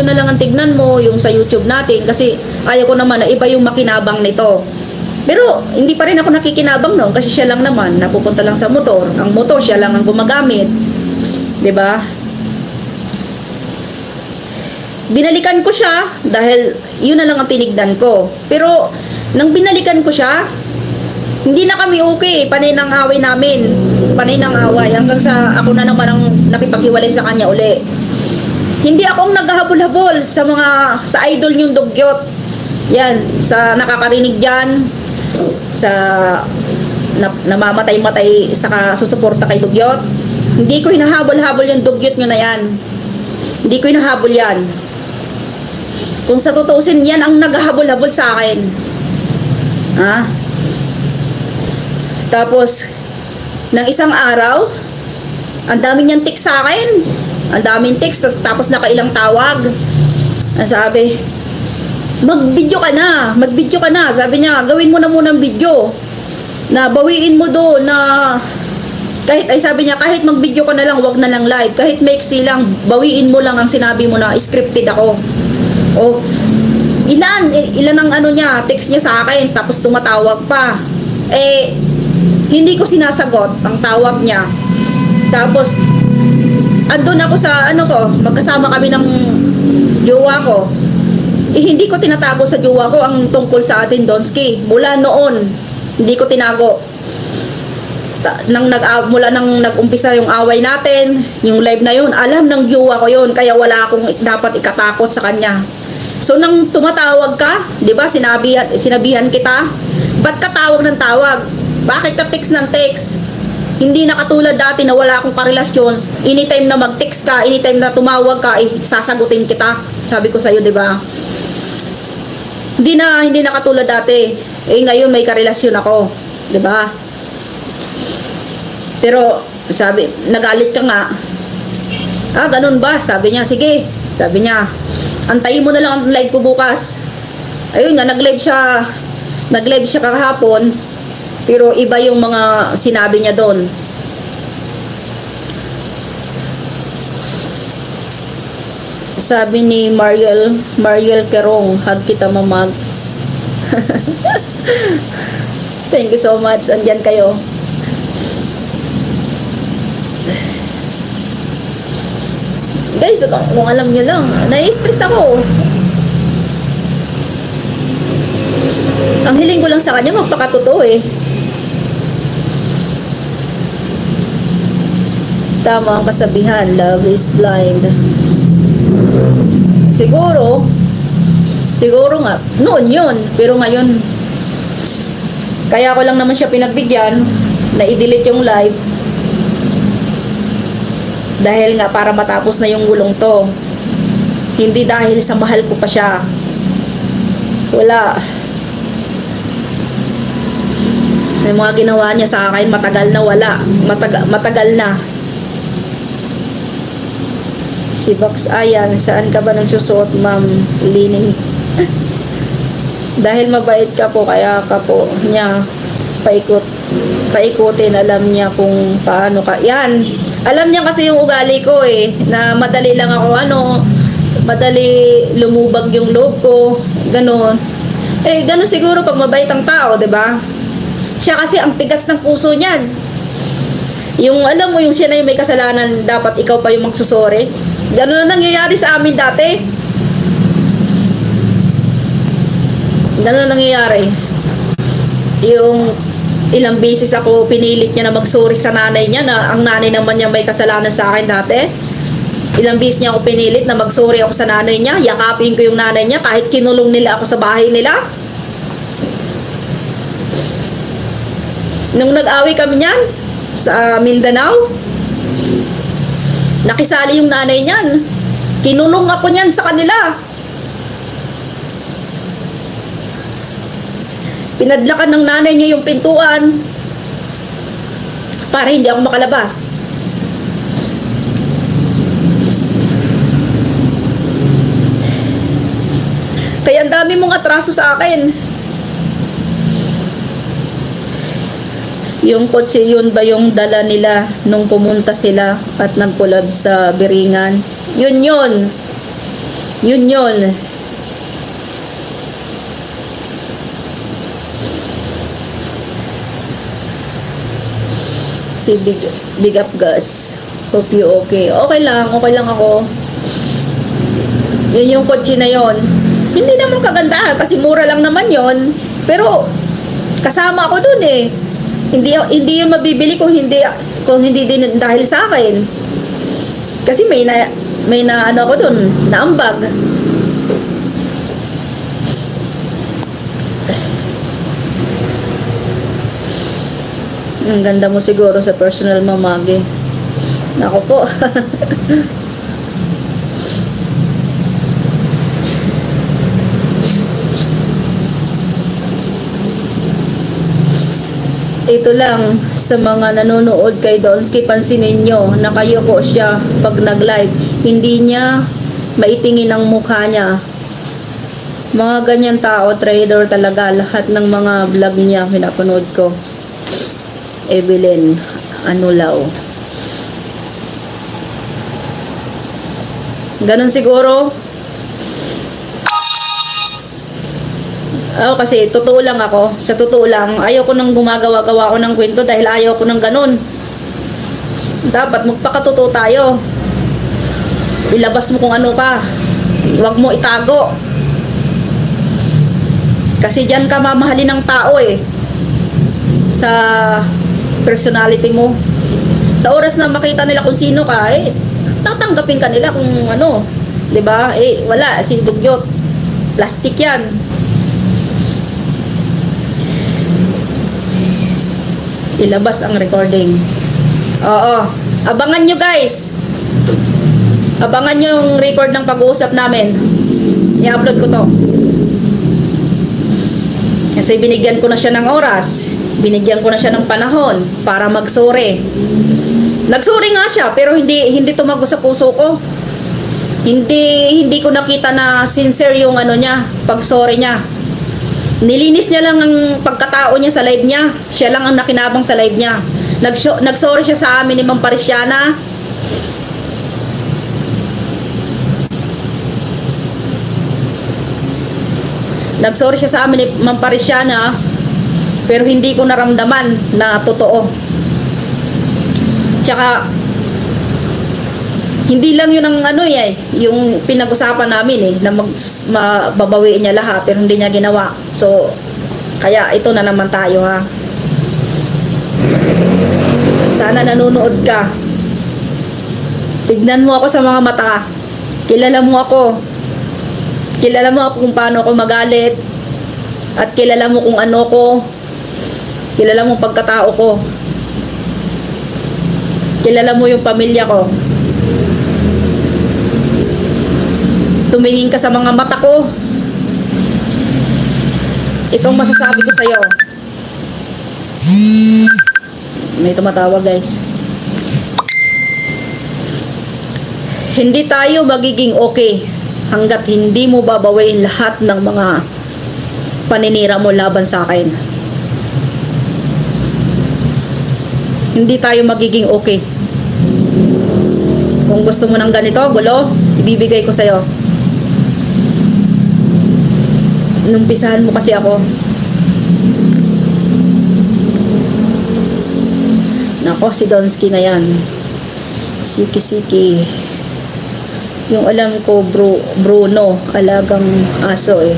na lang ang tignan mo yung sa YouTube natin kasi ayaw ko naman na iba yung makinabang nito. Pero hindi pa rin ako nakikinabang noon kasi siya lang naman napupunta lang sa motor. Ang motor siya lang ang gumagamit. 'Di ba? Binalikan ko siya dahil yun na lang ang tinignan ko. Pero nang binalikan ko siya, hindi na kami okay. Panay ng away namin. Panay ng away hanggang sa ako na naman ang nakipaghiwalay sa kanya uli. Hindi akong naghahabol-habol sa idol niyong Dugyot. Yan, sa nakakarinig diyan, sa namamatay-matay sa susuporta kay Dugyot. Hindi ko hinahabol-habol yung Dugyot nyo na yan. Hindi ko hinahabol yan. Kung sa tutuusin, yan ang naghahabol-habol sa akin. Ha? Tapos, ng isang araw, ang dami niyang text sa akin. Ang daming text, tapos nakailang tawag. Ang sabi, mag-video ka na. Sabi niya, gawin mo na muna ng video. Na bawiin mo doon na sabi niya, kahit mag-video ka na lang, wag na lang live. Kahit maiksi lang, bawiin mo lang ang sinabi mo na scripted ako. O, ilan ang text niya sa akin, tapos tumatawag pa. Hindi ko sinasagot ang tawag niya. Tapos, andun ako sa magkasama kami ng jowa ko. Hindi ko tinatago sa jowa ko ang tungkol sa atin, Donski. Mula noon, hindi ko tinago. Mula nang nag-umpisa yung away natin, yung live na yun, alam ng jowa ko yun, kaya wala akong dapat ikatakot sa kanya. So, nang tumatawag ka, di ba, sinabihan kita, ba't ka tawag ng tawag? Bakit ka text ng text? Hindi na katulad dati na wala akong karelasyon. Anytime na mag-text ka, anytime na tumawag ka, sasagutin kita. Sabi ko sa'yo, di ba? Hindi na katulad dati. Ngayon may karelasyon ako, 'di ba? Pero sabi, nagalit ka nga. Ganun ba? Sabi niya, sige. Sabi niya, antayin mo na lang ang live ko bukas. Ayun nga, nag-live siya kahapon. Pero iba yung mga sinabi niya doon. Sabi ni Mariel Kerong, hug kita mamags. Thank you so much. Andyan kayo. Guys, kung alam nyo lang, nai-stress ako. Ang hiling ko lang sa kanya, magpakatotoo eh. Tama ang kasabihan, love is blind. Siguro nga, noon yun. Pero ngayon, kaya ko lang naman siya pinagbigyan na i-delete yung live. Dahil nga para matapos na yung gulong to. Hindi dahil sa mahal ko pa siya. Wala. Yung mga ginawa niya sa akin, matagal na wala. Matagal na. Si Box Ayan, saan ka ba nagsusuot, Ma'am Lining? Dahil mabait ka po, kaya ka po niya paikutin. Alam niya kung paano ka. Yan. Alam niya kasi yung ugali ko eh. Na madali lang ako madali lumubag yung loob ko. Ganon. Ganon siguro pag mabait ang tao, 'di ba? Siya kasi ang tigas ng puso niyan. Yung alam mo, yung siya na yung may kasalanan, dapat ikaw pa yung magsusori. Ganon na nangyayari sa amin dati. Ganon na nangyayari. Yung ilang beses ako pinilit niya na magsorry sa nanay niya, na ang nanay naman niya may kasalanan sa akin dati. Ilang beses niya ako pinilit na magsorry ako sa nanay niya. Yakapin ko yung nanay niya kahit kinulong nila ako sa bahay nila. Nung nag-away kami niyan sa Mindanao, nakisali yung nanay niyan. Kinulong ako niyan sa kanila. Pinadlakan ng nanay niya yung pintuan para hindi ako makalabas. Kaya ang dami mong atraso sa akin. Yung kotse yun ba yung dala nila nung pumunta sila at nag-collab sa Biringan? Yun yun. Yun yun. Si Big Up Gus. Hope you okay. Okay lang ako. Yun yung kotse na yon. Hindi naman kagandahan kasi mura lang naman yon. Pero kasama ako dun eh. Hindi yun mabibili kung hindi din dahil sa akin. Kasi may na ano ako dun, naambag. Ang ganda mo siguro sa personal mamagi. Nako po. Ito lang sa mga nanonood kay Donsky, pansinin nyo na kayo ko siya pag nag-live. Hindi niya maitingin ang mukha niya. Mga ganyan tao, trader talaga. Lahat ng mga vlog niya pinapanood ko. Evelyn Anulaw. Ganon siguro. Kasi totoo lang ako. Sa totoo lang, ayaw ko nang gumagawa-gawa ko ng kwento dahil ayaw ko ng ganon. Dapat magpakatotoo tayo. Ilabas mo kung ano ka. Huwag mo itago. Kasi dyan ka mamahalin ng tao eh. Sa personality mo. Sa oras na makita nila kung sino ka, tatanggapin ka nila kung ano. 'Di ba? Wala. Si Dugyot. Plastic yan. Ilabas ang recording. Oo. Abangan nyo guys. Abangan nyo yung record ng pag-uusap namin. I-upload ko to. Kasi binigyan ko na siya ng oras. Binigyan ko na siya ng panahon para mag-sorry. Nag-sorry nga siya pero hindi tumago sa puso ko. Hindi ko nakita na sincere yung ano niya, pag-sorry niya. Nilinis niya lang ang pagkatao niya sa live niya. Siya lang ang nakinabang sa live niya. Nag-sorry siya sa amin ni Ma'am Parisiana. Nag-sorry siya sa amin ni Ma'am Parisiana. Pero hindi ko naramdaman na totoo. Tsaka hindi lang yun ang ano yung pinag-usapan namin na mababawiin niya lahat pero hindi niya ginawa. So, kaya ito na naman tayo ha. Sana nanonood ka. Tignan mo ako sa mga mata. Kilala mo ako. Kilala mo ako kung paano ako magalit. At kilala mo kung ano ko. Kilala mo pagkatao ko. Kilala mo yung pamilya ko. Tumingin ka sa mga mata ko. Itong masasabi ko sa'yo. May tumatawag guys. Hindi tayo magiging okay hanggat hindi mo babawain lahat ng mga paninira mo laban sa akin. Hindi tayo magiging okay. Kung gusto mo ng ganito, gulo, ibibigay ko sa'yo. Numpisahan mo kasi ako. Nako, si Donsky na yan. Siki-siki. Yung alam ko, Bruno, alagang aso eh.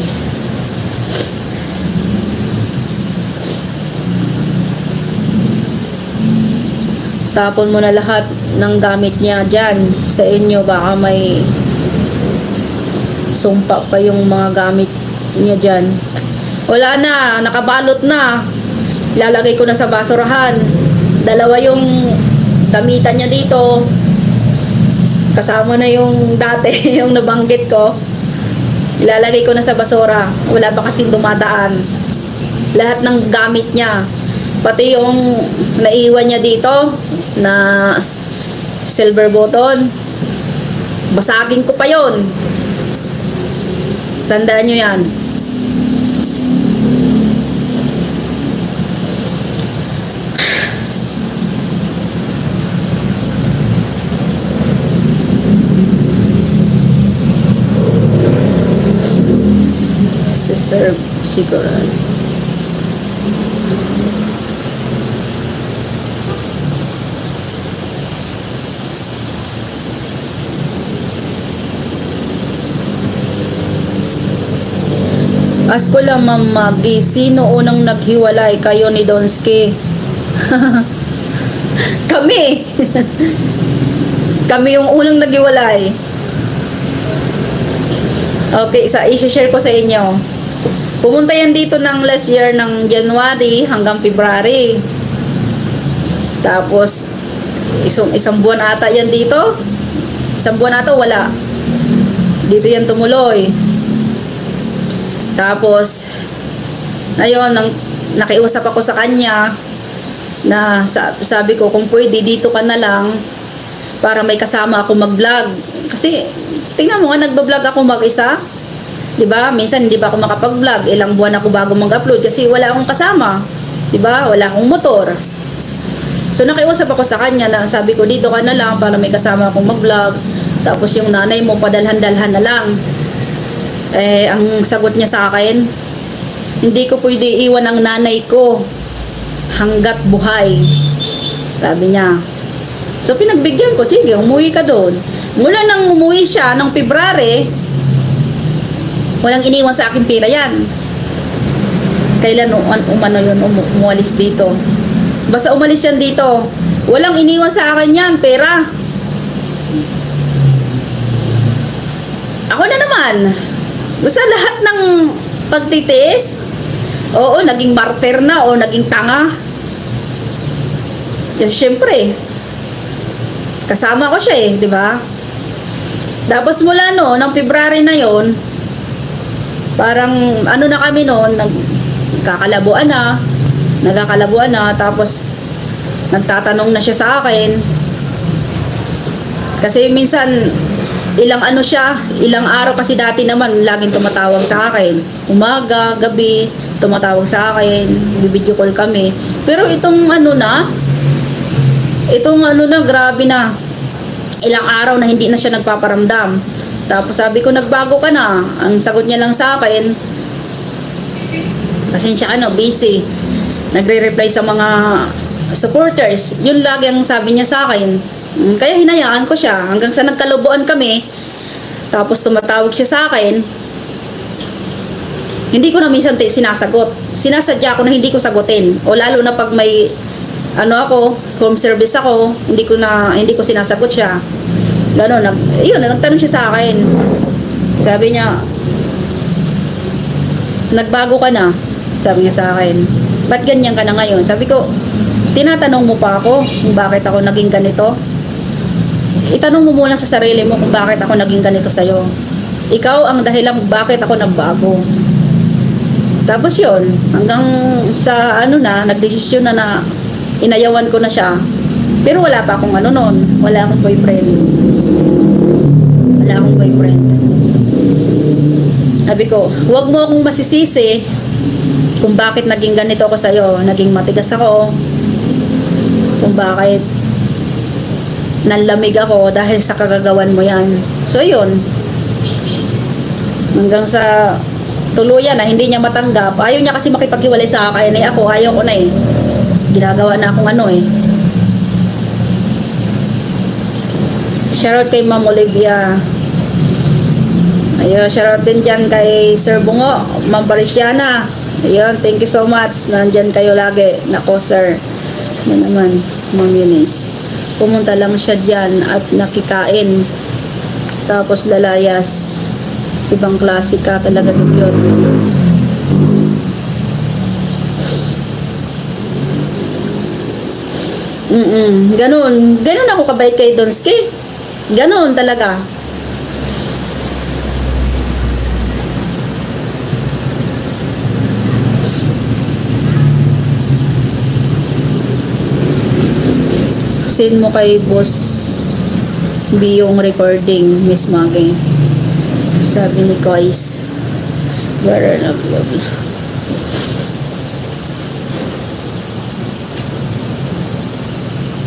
Tapon mo na lahat ng gamit niya dyan sa inyo. Baka may sumpa pa yung mga gamit niya dyan. Wala na, nakabalot na. Ilalagay ko na sa basurahan. Dalawa yung damitan niya dito. Kasama na yung dati, yung nabanggit ko. Ilalagay ko na sa basura. Wala pa kasing dumadaan. lahat ng gamit niya. Pati yung naiwan niya dito na silver button. Basagin ko pa yon. Tandaan nyo yan. Serve sigurado. Ask ko lang, Ma'am Maggie, sino unang naghiwalay, kayo ni Donsky? Kami. Kami yung unang naghiwalay. Okay, i-share ko sa inyo. Pumunta yan dito ng last year ng January hanggang February. Tapos, isang buwan ata yan dito. Isang buwan ata wala. Dito yan tumuloy. Tapos, ayun, nakiusap ako sa kanya na sabi ko, kung pwede, dito ka na lang para may kasama ako mag-vlog. Kasi, tingnan mo nga, nagbablog ako mag-isa. Diba? Minsan hindi pa ako makapag-vlog. Ilang buwan ako bago mag-upload kasi wala akong kasama. Diba? Wala akong motor. So nakiusap ako sa kanya na sabi ko dito ka na lang para may kasama akong mag-vlog. Tapos yung nanay mo padalhan-dalhan na lang. Eh, ang sagot niya sa akin, hindi ko pwede iwan ang nanay ko hanggat buhay. Sabi niya. So pinagbigyan ko, sige, umuwi ka doon. Mula nang umuwi siya ng February, walang iniwan sa akin pera yan. Kailan umano yun, umalis dito. Basta umalis yan dito. Walang iniwan sa akin yan, pera. Ako na naman. Basta lahat ng pagtitiis, oo, naging martyr na o naging tanga. Kasi syempre, kasama ko siya di ba? Tapos mula ng February na yon, parang ano na kami nagkakalabuan na, tapos nagtatanong na siya sa akin. Kasi minsan, ilang araw kasi dati naman, laging tumatawag sa akin. Umaga, gabi, tumatawag sa akin, bibidyo call kami. Pero itong grabe na. Ilang araw na hindi na siya nagpaparamdam. Tapos sabi ko, nagbago ka na. Ang sagot niya lang sa akin, pasensya ka busy. Nagre-reply sa mga supporters. Yun lagi ang sabi niya sa akin. Kaya hinayaan ko siya hanggang sa nagkalubuan kami. Tapos tumatawag siya sa akin. Hindi ko na minsan sinasagot. Sinasadya ko na hindi ko sagutin. O lalo na pag may home service ako, hindi ko sinasagot siya. Ganon, nagtanong siya sa akin. Sabi niya, nagbago ka na. Sabi niya sa akin, ba't ganyan ka na ngayon? Sabi ko, tinatanong mo pa ako kung bakit ako naging ganito? Itanong mo muna sa sarili mo kung bakit ako naging ganito sa'yo. Ikaw ang dahilan kung bakit ako nagbago. Tapos yun, hanggang sa nagdesisyon na inayawan ko na siya. Pero wala pa akong noon. Wala akong boyfriend. Sabi ko, huwag mo akong masisisi kung bakit naging ganito ako sa'yo. Naging matigas ako. Kung bakit nanlamig ako dahil sa kagagawan mo yan. So yun. Hanggang sa tuluyan na hindi niya matanggap. Ayaw niya kasi makipaghiwalay sa akin. Ako, ayaw ko na ginagawa na akong Shoutout kay Ma'am Olivia. Ayun, shoutout din dyan kay Sir Bungo, Ma'am Parisiana. Ayun, thank you so much. Nandyan kayo lagi. Nako, sir. Ano naman, Ma'am Eunice. Pumunta lang siya dyan at nakikain. Tapos lalayas. Ibang klase ka talaga yun. Ganun ako kabait kay Donsky. Ganun talaga. Send mo kay Boss B yung recording, Miss Maggie. Sabi ni Kois. Better na vlog.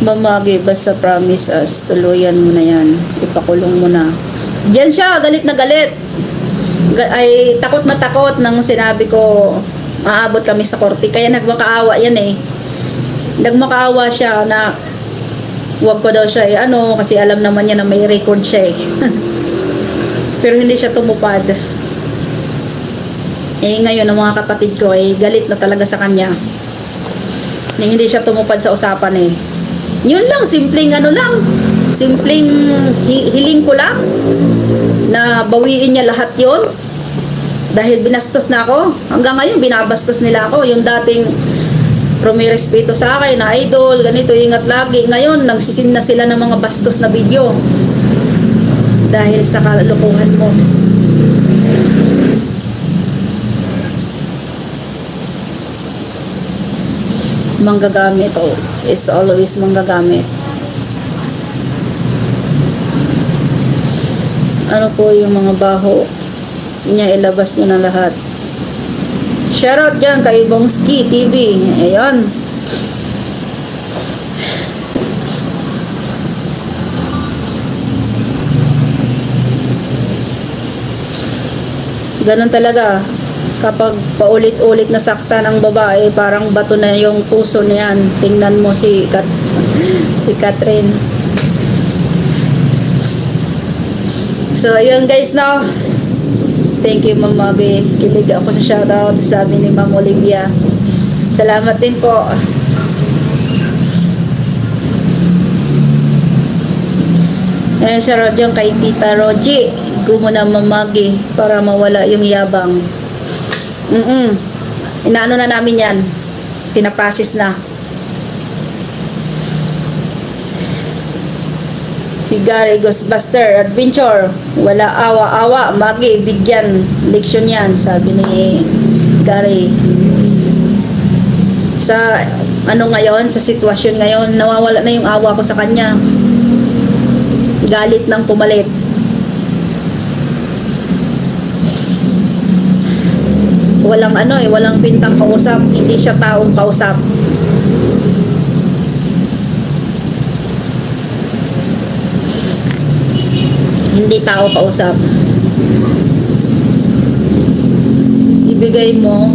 Mamagi, basta promise us, tuluyan mo na yan. Ipakulong mo na. Diyan siya, galit na galit. Ay, takot na takot nang sinabi ko, maabot kami sa korte. Kaya nagmakaawa yan eh. Nagmakaawa siya na wag ko daw siya eh, ano, kasi alam naman niya na may record siya eh. Pero hindi siya tumupad. Eh ngayon ang mga kapatid ko ay galit na talaga sa kanya. Hindi siya tumupad sa usapan eh. Yun lang, simpleng ano lang. Simpleng hiling ko lang na bawiin niya lahat yon. Dahil binastos na ako. Hanggang ngayon binabastos nila ako. Yung dating rumirespeto sa akin na idol, ganito, ingat lagi. Ngayon, nagsisin na sila ng mga bastos na video. Dahil sa kalokohan mo. Manggagamit is always manggagamit. Ano po yung mga baho niya, ilabas niyo na lahat. Shoutout dyan kay Bongski TV. Ayun. Ganun talaga. Kapag paulit-ulit na saktan ang babae, parang bato na yung puso niyan. Tingnan mo si Catherine. So, ayun guys, now. Thank you, Ma'am Maggie. Kilig ako sa shoutout. Sabi ni Ma'am Olivia. Salamat din po. Ayun, shoutout dyan kay Tita Roji. Gumo na, Ma'am Maggie, para mawala yung yabang. Inaano na namin yan. Pinapasis na. Si Gary Ghostbuster Adventure. Wala awa-awa. Magi, bigyan. Leksyon yan. Sabi ni Gary. Sa ano ngayon, sa sitwasyon ngayon, nawawala na yung awa ko sa kanya. Galit ng pumalit. Walang ano eh, walang pintang kausap. Hindi siya taong kausap. Hindi tao kausap. Ibigay mo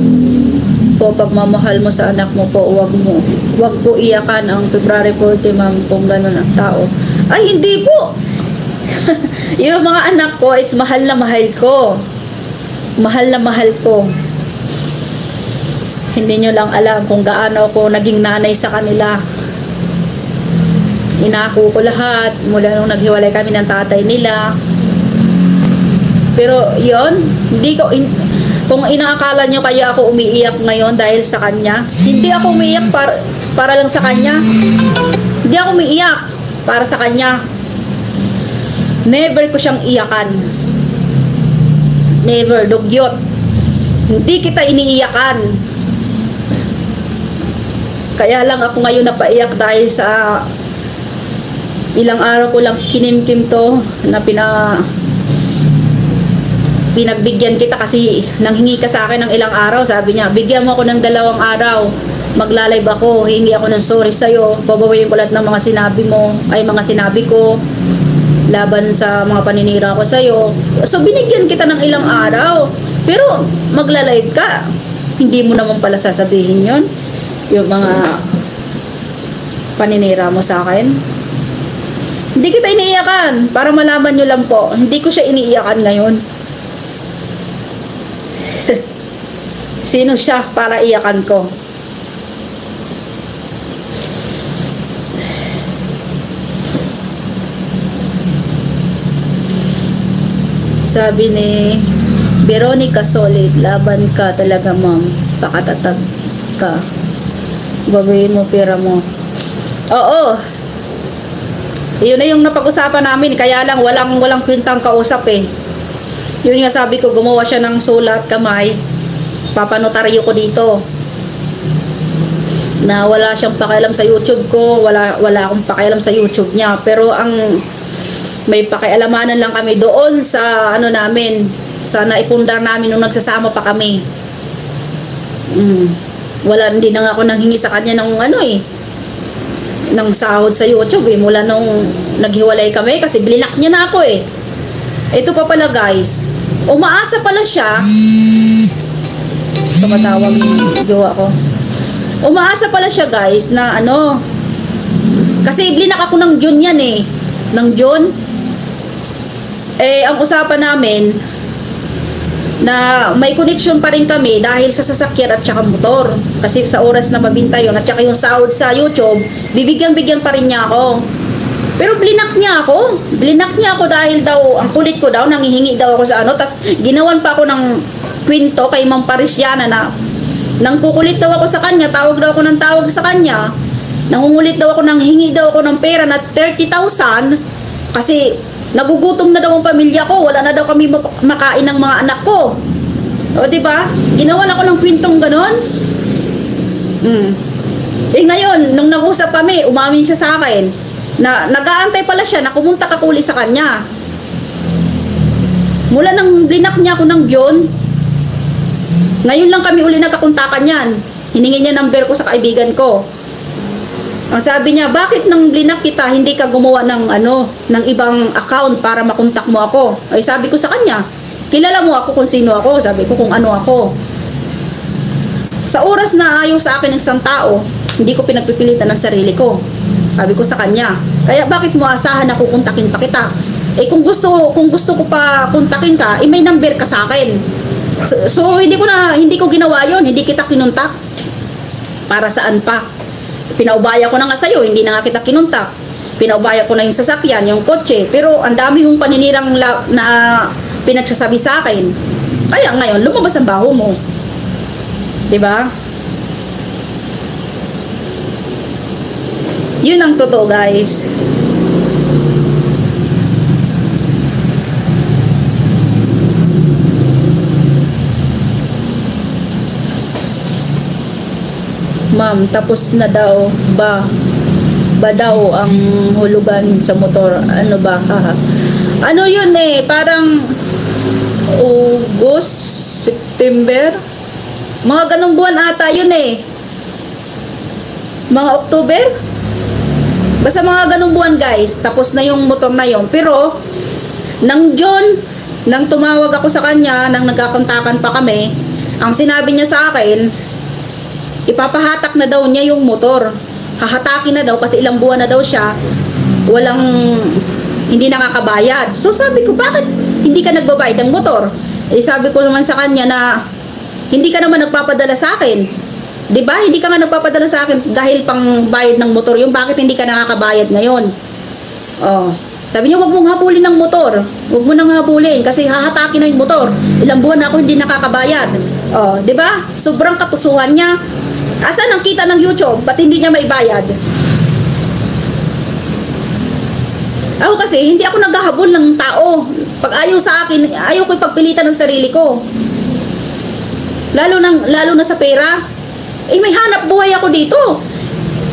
po pagmamahal mo sa anak mo po. Wag po iyakan ang February 40, ma'am, kung ganun ang tao. Ay, hindi po. Yung mga anak ko is mahal na mahal ko. Mahal na mahal ko. Hindi nyo lang alam kung gaano ako naging nanay sa kanila. Inako ko lahat mula nung naghiwalay kami ng tatay nila. Pero yon, hindi ko kung inaakala nyo kaya ako umiiyak ngayon dahil sa kanya, hindi ako umiiyak para lang sa kanya. Hindi ako umiiyak para sa kanya. Never ko siyang iyakan. Never, dugyot. Hindi kita iniiyakan. Kaya lang ako ngayon napaiyak dahil sa ilang araw ko lang kinimkim to na pinagbigyan kita kasi nanghingi ka sa akin ng ilang araw. Sabi niya, bigyan mo ako ng 2 araw. Magla-live ako, hingi ako ng sorry sa'yo. Babawayin ko lahat ng mga sinabi mo, ay mga sinabi ko laban sa mga paninira ko sa'yo. So binigyan kita ng ilang araw. Pero magla-live ka. Hindi mo naman pala sasabihin yon, yung mga paninira mo sa akin. Hindi kita iniiyakan. Para malaman nyo lang po, hindi ko siya iniiyakan ngayon. Sino siya para iyakan ko? Sabi ni Veronica Solid, laban ka talaga, ma'am. Pakatatag ka. Babayin mo pera mo. Oo. Yun na yung napag-usapan namin. Kaya lang walang kwentang kausap eh. Yun nga sabi ko, gumawa siya ng sulat kamay. Papanotaryo ko dito. na wala siyang pakialam sa YouTube ko, wala akong pakialam sa YouTube niya. Pero ang may pakialamanan lang kami doon sa ano namin, sa naipundar namin nung nagsasama pa kami. Wala, hindi na nga ako nanghingi sa kanya ng ano ng sahod sa YouTube mula nung naghiwalay kami kasi blinak niya na ako Ito pa pala guys, umaasa pala siya. Tumatawag yung jowa ko. Umaasa pala siya guys na ano, kasi blinak ako ng June yan ng June. Ang usapan namin na may connection pa rin kami dahil sa sasakyan at saka motor. Kasi sa oras na mabinta yun at saka yung sahod sa YouTube, bibigyan pa rin niya ako. Pero blinak niya ako. Blinak niya ako dahil daw, ang kulit ko daw, nangihingi daw ako sa ano. Tas ginawan pa ako ng kwento kay Ma'am Parisiana na nang kukulit daw ako sa kanya, tawag daw ako ng tawag sa kanya. Nangungulit daw ako, nanghingi daw ako ng pera na 30,000 kasi nagugutom na daw ang pamilya ko, wala na daw kami makain ng mga anak ko. O diba? Ginawan ako ng kwentong ganon. Ngayon, nung nag-usap kami, umamin siya sa akin na nag-aantay pala siya na kumunta ka uli sa kanya. Mula nang blinak niya ako ng John, ngayon lang kami uli nagkakuntakan yan. Hiningi niya number ko sa kaibigan ko. Ang sabi niya, bakit nang blinak kita, hindi ka gumawa ng ng ibang account para makontak mo ako? Ay sabi ko sa kanya, kilala mo ako kung sino ako, sabi ko kung ano ako. Sa oras na ayaw sa akin ng isang tao, hindi ko pinagpipilitan ng sarili ko. Sabi ko sa kanya, kaya bakit mo asahan na kukontakin pa kita? Kung gusto ko pa kontakin ka, may number ka sa akin. So hindi ko ginawa yon, hindi kita kinuntak. Para saan pa? Pinaubaya ko na nga sa'yo, hindi na nga kita kinuntak. Pinaubaya ko na yung sasakyan, yung kotse, pero ang dami mong paninirang na pinagsasabi sa akin. Kaya ngayon, lumabas ang baho mo. Diba? Yun ang totoo guys. Ma'am, tapos na daw ba daw ang hulugan sa motor? Ano ba? Ano yun parang August, September, mga ganong buwan ata yun mga October, basta mga ganong buwan guys. Tapos na yung motor na yun. Pero nang June, nang tumawag ako sa kanya, nang nagkakontakan pa kami, ang sinabi niya sa akin, ipapahatak na daw niya yung motor. Hahatakin na daw kasi ilang buwan na daw siya hindi nakakabayad. So sabi ko, bakit hindi ka nagbabayad ng motor? Sabi ko naman sa kanya na hindi ka naman nagpapadala sa akin. 'Di ba? Hindi ka nga nagpapadala sa akin dahil pang bayad ng motor yung, bakit hindi ka nakakabayad ngayon? Sabi niya, wag mong habulin ng motor. Wag mo nang habulin kasi hahatakin na yung motor. Ilang buwan na ako hindi nakakabayad. 'Di ba? Sobrang katusuhan niya. Asan ang kita ng YouTube? Ba't hindi niya maibayad? Ako kasi, hindi ako naghahabol ng tao. Pag ayaw sa akin, ayaw ko ipagpilitan ng sarili ko. Lalo na sa pera. May hanap buhay ako dito.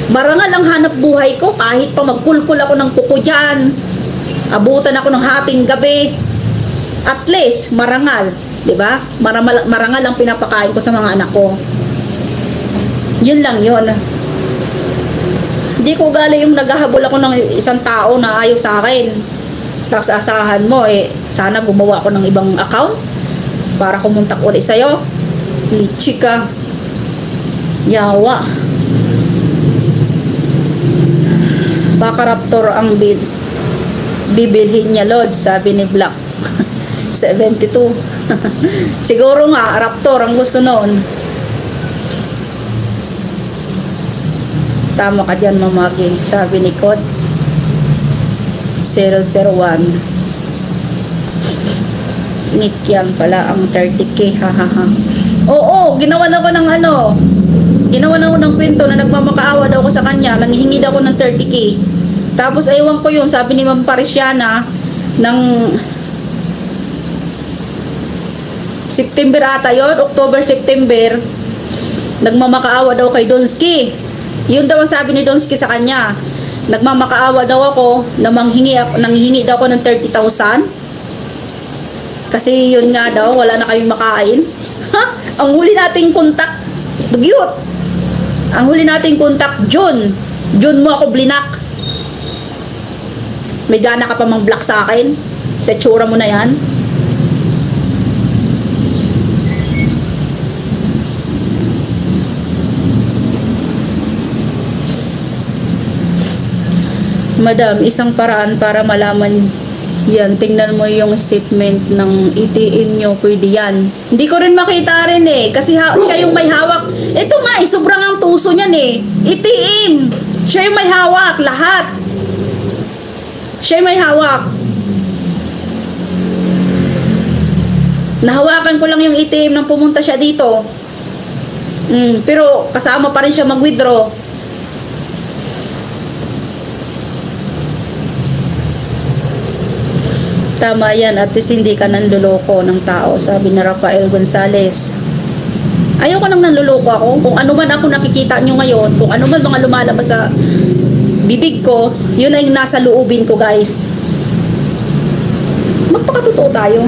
Marangal ang hanap buhay ko. Kahit pa magkulkul ako ng kuko dyan, abutan ako ng hating gabi, at least, marangal. Diba? Marangal ang pinapakain ko sa mga anak ko. Yun lang yun. Hindi ko gali yung naghahabol ako ng isang tao na ayaw sa akin. Tapos asahan mo sana gumawa ako ng ibang account para kumontak ulit sa'yo. Chika. Yawa. Baka Raptor ang bibilhin niya, Lord, sabi ni Black 72. Siguro nga Raptor ang gusto noon. Tama ka dyan, mamagi, sabi ni Code 001. Nikyan pala ang 30k, hahaha. Oo, ginawa na ko ng kwento na nagmamakaawa daw ko sa kanya, nanghihingi daw ko ng 30k. Tapos ewan ko yun, sabi ni Ma'am Parisiana ng September ata yun, October, September, nagmamakaawa daw kay Donsky. Yun daw ang sabi ni Donsky sa kanya. Nagmamakaawa daw ako na nanghingi daw ako ng 30,000. Kasi yun nga daw, wala na kayong makain. Ha? Ang huli nating kontak, dugyot. Ang huli nating kontak, June. June mo ako blinak. May gana ka pa mang block sa akin. Sa tsura mo na yan. Madam, isang paraan para malaman yan. Tingnan mo yung statement ng ATM nyo. Pwede yan. Hindi ko rin makita rin eh. Kasi siya yung may hawak. Ito nga eh, sobrang ang tuso niyan eh. ATM. Siya yung may hawak. Lahat. Siya yung may hawak. Nahawakan ko lang yung ATM nang pumunta siya dito. Pero kasama pa rin siya mag-withdraw. Tama yan, at least hindi ka nanluloko ng tao, sabi ni Rafael Gonzalez. Ayoko nang nanluloko ako. Kung ano man ako nakikita nyo ngayon, kung ano man mga lumalabas sa bibig ko, yun ay nasa loobin ko, guys. Magpakatotoo tayo.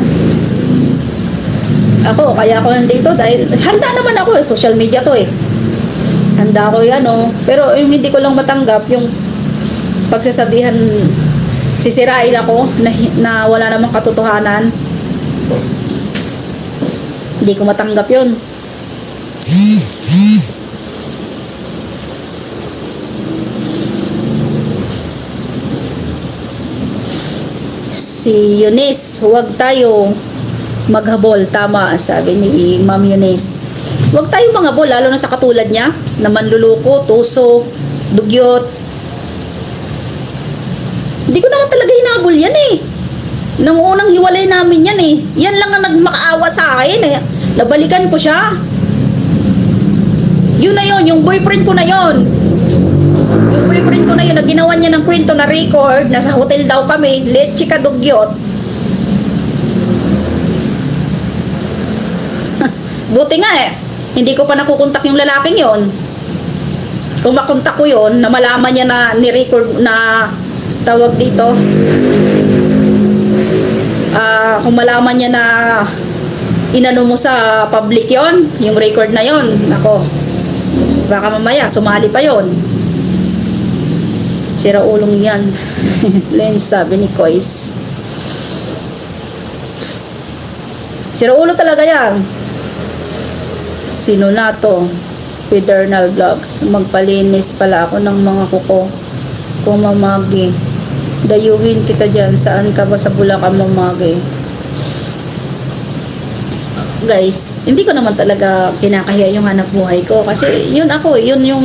Ako, kaya ako nandito dahil handa naman ako eh, social media to eh. Handa ko yan oh. Pero yung hindi ko lang matanggap, yung pagsasabihan, sisirain ako na wala namang katotohanan. Hindi ko matanggap yun. Si Eunice, huwag tayo maghabol. Tama, sabi ni Ma'am Eunice. Huwag tayo manghabol, lalo na sa katulad niya, na manluluko, tuso, dugyot. Hindi ko naman talaga hinabol yan eh. Nang unang hiwalay namin yan eh. Yan lang ang nagmakaawa sa akin eh. Nabalikan ko siya. Yun na yun, yung boyfriend ko na yun. Yung boyfriend ko na yun, na ginawa niya ng kwento na record, nasa hotel daw kami, leche ka dugyot. Buti nga eh, hindi ko pa nakukontak yung lalaking yon. Kung makontak ko yun, na malaman niya na ni-record na tawag dito, kung malaman niya na inano mo sa public yon, yung record na yon, nako, baka mamaya sumali pa yon. Sira ulong yan. Lens, sabi ni Kois. Sira ulo talaga yan. Sino na to? Pedernal Vlogs. Magpalinis pala ako ng mga kuko ko, mamagi. Dayuhin kita dyan. Saan ka ba sa Bulacan, mamagi? Guys, hindi ko naman talaga kinakahiya yung hanap buhay ko. Kasi yun ako, yun yung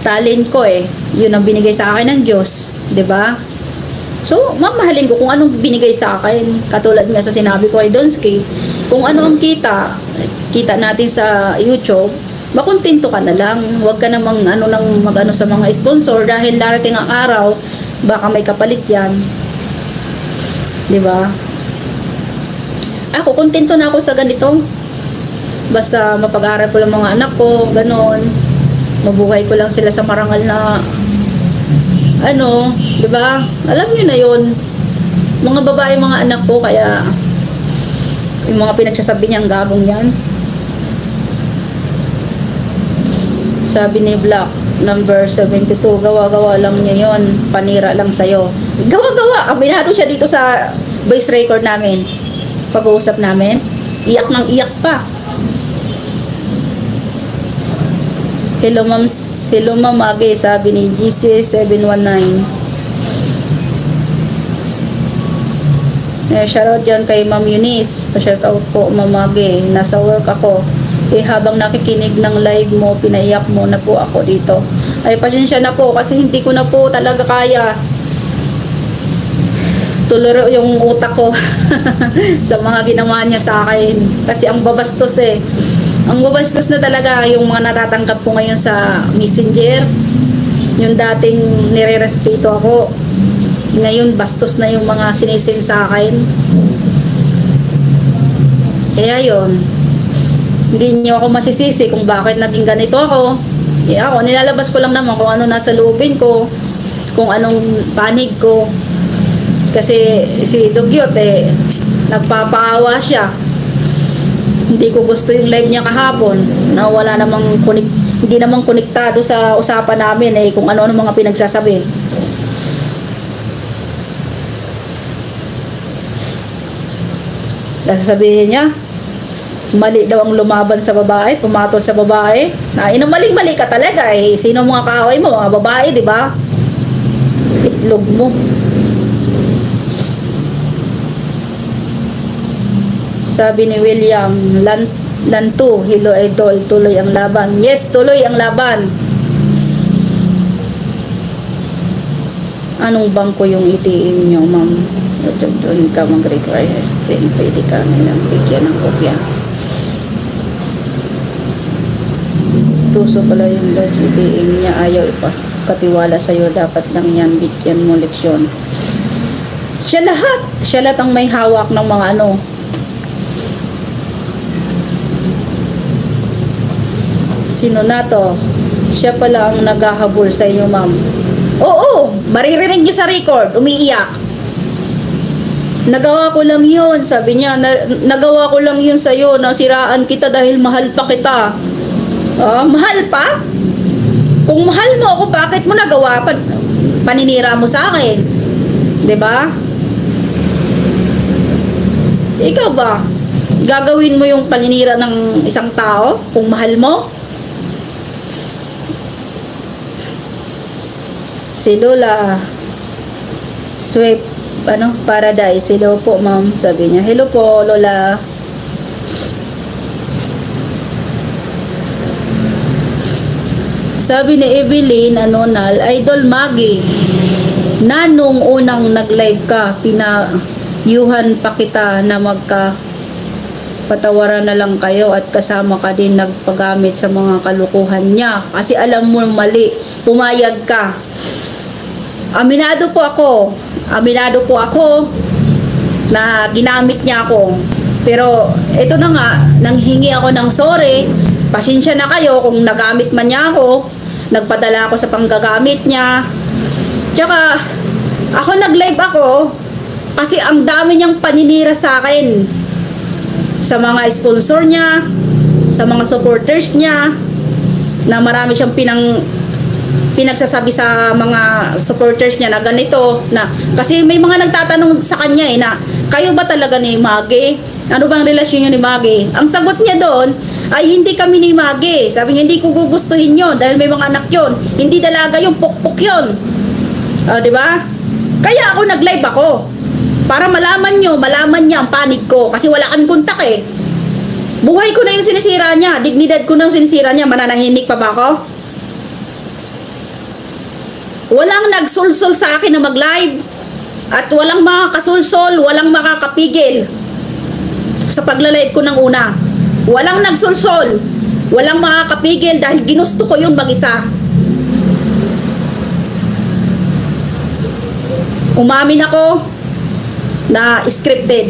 talent ko eh. Yun ang binigay sa akin ng Diyos. 'Di ba? So, mamahalin ko kung anong binigay sa akin. Katulad nga sa sinabi ko kay Donsky, kung ano ang kita natin sa YouTube, makontento ka na lang. Huwag ka namang mag-ano sa mga sponsor dahil darating ang araw, baka may kapalit yan. 'Di ba? Ako, kontento na ako sa ganito. Basta mapag-aral ko lang mga anak ko, ganon. Mabuhay ko lang sila sa marangal na 'di ba? Alam niyo na 'yon. Mga babae, mga anak ko, kaya yung mga pinagsasabi niyang gagong 'yan. Sabi ni Black number 72, gawa-gawa lang niya 'yon, panira lang sa'yo. Gawa-gawa, aminado siya dito sa voice record namin. Pag-uusap namin, iyak ng iyak pa. Hello Ma'am Age, sabi ni GC719. Shoutout dyan kay Ma'am Eunice. Pa-shoutout po, Ma'am Age. Nasa work ako. Habang nakikinig ng live mo, pinaiyak mo na po ako dito. Ay, pasensya na po kasi hindi ko na po talaga kaya tuluro yung utak ko sa mga ginawa niya sa akin. Kasi ang babastos eh. Ang babastos na talaga yung mga natatanggap ko ngayon sa Messenger. Yung dating nire-respeto ako, ngayon bastos na yung mga sinisend sa akin. Kaya yon, hindi niyo ako masisisi kung bakit naging ganito ako. Ako, nilalabas ko lang naman kung ano nasa loobin ko, kung anong panig ko. Kasi si Dugyot nagpapaawa siya. Hindi ko gusto yung live niya kahapon na wala namang hindi namang konektado sa usapan namin kung ano-ano mga pinagsasabi. Sasabihin niya, mali daw ang lumaban sa babae, pumatol sa babae. Maling-mali ka talaga Sino mga kaaway mo? Mga babae, di ba? Itlog mo. Sabi ni William, Lantu, hello idol, tuloy ang laban. Yes, tuloy ang laban. Anong bangko yung ATM nyo, ma'am? Doon ka mag-request. Pwede ka nilang bigyan ng kopya. Tuso pala yung Lord's ATM niya. Ayaw ipakatiwala sa'yo. Dapat lang yan, bigyan mo leksyon. Siya lahat ang may hawak ng mga Sino na to? Siya pala ang naghahabol sa inyo, ma'am. Oo, maririnig niyo sa record, umiiyak. Nagawa ko lang yun, sabi niya. Nagawa ko lang yun sa'yo, nasiraan kita dahil mahal pa kita. Mahal pa? Kung mahal mo ako, bakit mo nagawa pa? Paninira mo sa akin. 'Di ba? Ikaw ba? Gagawin mo yung paninira ng isang tao kung mahal mo? Si Lola Sweep Paradise. Hello po, ma'am. Sabi niya, hello po, Lola. Sabi ni Evelyn Anonal, Idol Maggie, nung unang nag-live ka, pinayuhan pa kita na patawaran na lang kayo at kasama ka din nagpagamit sa mga kalukuhan niya. Kasi alam mo mali, pumayag ka. Aminado po ako na ginamit niya ako. Pero ito na nga, nanghingi ako ng sorry. Pasensya na kayo kung nagamit man niya ako. Nagpadala ako sa panggagamit niya. Tsaka ako nag-live ako kasi ang dami niyang paninira sa akin. Sa mga sponsor niya, sa mga supporters niya, na marami siyang pinagsasabi sa mga supporters niya na ganito, na kasi may mga nagtatanong sa kanya na kayo ba talaga ni Maggie? Ano bang relasyon niyo ni Maggie? Ang sagot niya doon ay hindi kami ni Maggie. Sabi niya, hindi ko gugustuhin yun dahil may mga anak yun. Hindi dalaga yung pukpuk yun. Di ba? Kaya ako nag-live ako. Para malaman niya ang panig ko. Kasi wala kami kontak Buhay ko na yung sinisira niya. Dignidad ko na yung sinisira niya. Mananahimik pa ba ako? Walang nagsulsol sa akin na mag-live. At walang makakasulsol, walang makakapigil sa pagla-live ko ng una. Walang nagsulsol, walang makakapigil dahil ginusto ko yun mag-isa. Umamin ako na scripted,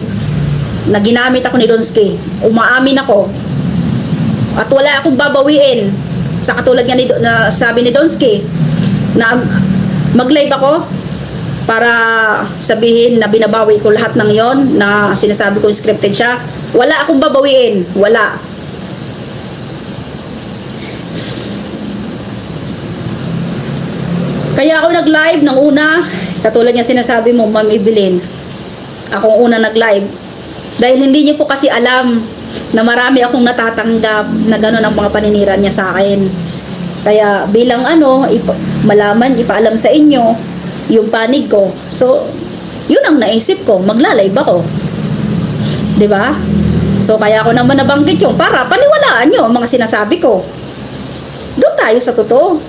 na ginamit ako ni Donsky. Umaamin ako. At wala akong babawiin. Sa katulad nga na sabi ni Donsky, na mag-live ako para sabihin na binabawi ko lahat ng yon na sinasabi ko scripted siya. Wala akong babawiin. Wala. Kaya ako nag-live ng una, katulad niya sinasabi mo, Ma'am Evelyn, akong una nag-live. Dahil hindi niyo po kasi alam na marami akong natatanggap na gano'n ang mga paninira niya sa akin. Kaya bilang ipaalam sa inyo yung panig ko. So, yun ang naisip ko, magla-live ako. 'Di ba? So, kaya ako naman nabanggit yung para paniwalaan nyo ang mga sinasabi ko. Doon tayo sa totoo.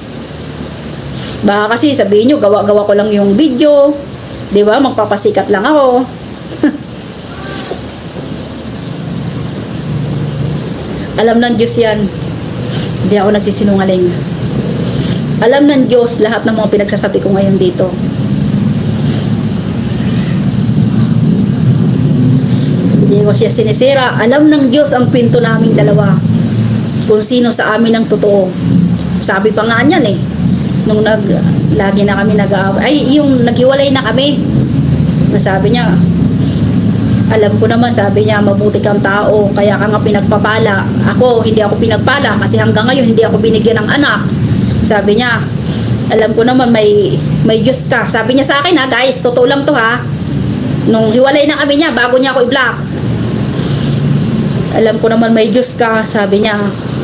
Baka kasi sabihin nyo, gawa-gawa ko lang yung video. 'Di ba? Magpapasikat lang ako. Alam ng Diyos yan. Hindi ako nagsisinungaling. Alam ng Diyos lahat ng mga pinagsasabi ko ngayon dito. Hindi ko siya sinisira. Alam ng Diyos ang pinto naming dalawa. Kung sino sa amin ang totoo. Sabi pa nga niyan eh, nung lagi na kami nag-aaway, ay yung naghiwalay na kami, nasabi niya, alam ko naman, sabi niya, mabuti kang tao, kaya ka nga pinagpapala. Ako, hindi ako pinagpala kasi hanggang ngayon hindi ako binigyan ng anak. Sabi niya, alam ko naman may Diyos ka. Sabi niya sa akin ha guys, totoo lang to ha. Nung hiwalay na kami niya, bago niya ako i-block. Alam ko naman may Diyos ka, sabi niya.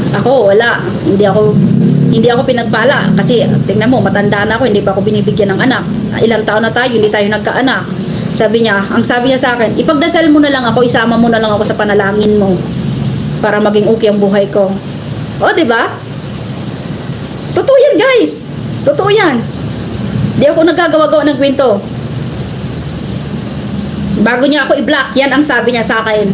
Ako, wala. Hindi ako pinagpala kasi tingnan mo, matanda na ako, hindi pa ako binibigyan ng anak. Ilang taon na tayo, hindi tayo nagkaanak. Sabi niya, ang sabi niya sa akin, ipagdasal mo na lang ako, isama mo na lang ako sa panalangin mo para maging okay ang buhay ko. O, di ba? Totoo yan, guys. Totoo yan. Di ako nagagawa-gawa ng kwento. Bago niya ako i-block, yan ang sabi niya sa akin.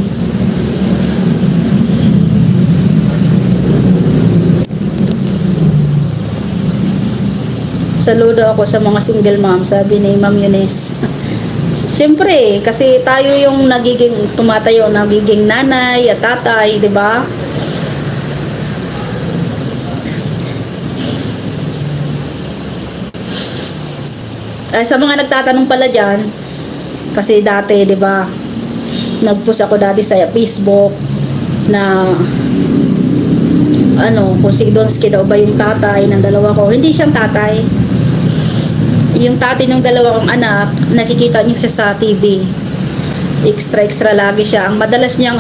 Saludo ako sa mga single mom, sabi ni Ma'am Eunice. Siyempre, kasi tayo yung tumatayo, nagiging nanay at tatay, di ba? Sa mga nagtatanong pala dyan, kasi dati, di ba, nag-post ako dati sa Facebook na kung si Donski daw ba yung tatay ng dalawa ko. Hindi siyang tatay. Yung tatay ng dalawa kong anak, nakikita niyo siya sa TV. Extra lagi siya. Ang madalas niyang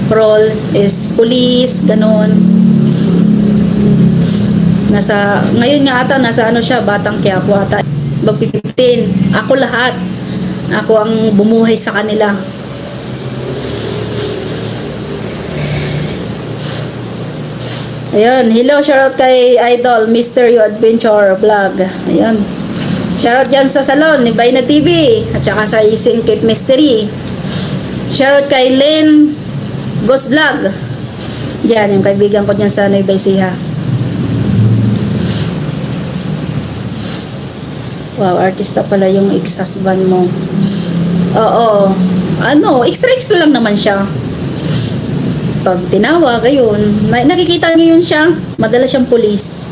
role is police, ganun. Ngayon nga ata, nasa siya, Batang Quiapo ata. Mag-15. Ako lahat. Ako ang bumuhay sa kanila. Ayun, hello, shoutout kay Idol, Mr. You Adventure Vlog. Ayun. Shoutout dyan sa salon ni Bayna TV at saka sa Ising Kate Mystery. Shoutout kay Lynn Ghost Vlog. Yan, yung kaibigan ko dyan sa Nueva Ecija. Wow, artista pala yung ex-husband mo. Oo. Extra lang naman siya. Pag tinawag, ayun. Nakikita niyo yun siya. Madalas siyang pulis.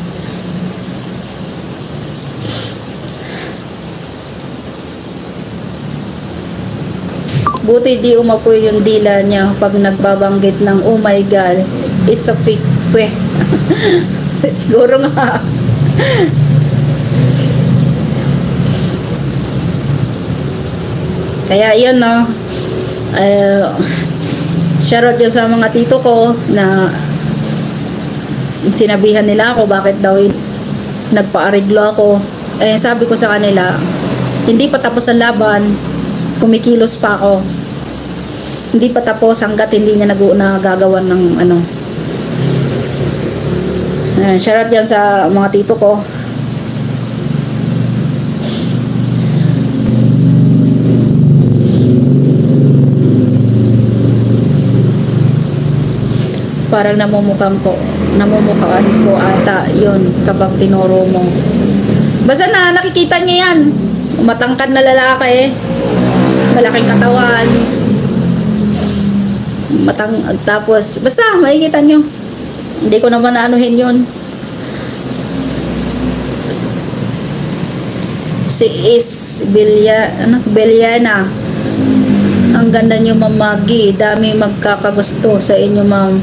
Buti di umapoy yung dila niya pag nagbabanggit ng oh my God, it's a fake kwe. Siguro nga. Kaya yun no. Shoutout yun sa mga tito ko na sinabihan nila ako bakit daw nagpa-areglo ako. Sabi ko sa kanila, hindi pa tapos ang laban, kumikilos pa ako. Hindi pa tapos hanggat hindi niya nagagawan ng shoutout yan sa mga tito ko. Parang namumukhaan ko ata yun kapag tinuro mo. Basta nakikita niya yan. Matangkad na lalaki, malaking katawan, tapos basta makikita nyo. Hindi ko naman aanuhin yun. Si Beliana, ang ganda nyo, Ma'am Maggie. Dami magkakagusto sa inyo, ma'am.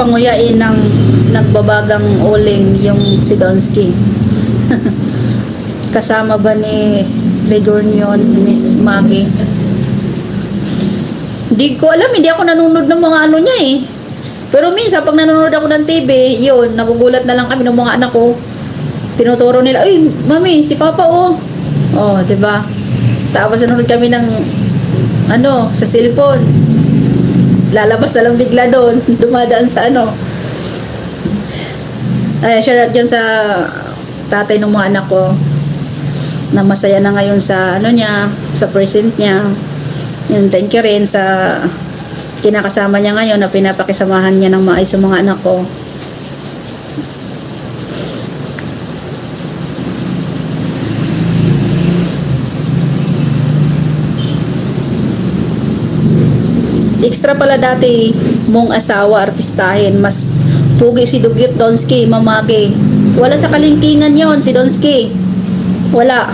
Panguyain ng nagbabagang uling yung si Donski. Kasama ba ni Legornion, Miss Maggie? Hindi ko alam, hindi ako nanonood ng mga niya eh. Pero minsan pag nanonood ako ng TV, yun, nagugulat na lang kami ng mga anak ko. Tinuturo nila, "Uy, mami, si Papa oh." Oh, 'di ba? Tapos nanonood kami ng sa cellphone. Lalabas na lang bigla doon, dumadaan sa share out dyan sa tatay ng mga anak ko na masaya na ngayon sa niya, sa present niya. Yun, thank you rin sa kinakasama niya ngayon na pinapakisamahan niya ng maayos sa mga anak ko. Extra pala dati mong asawa artistahin. Mas pugi si Dugyot Donski, mamagi. Wala sa kalingkingan yon si Donski. Wala.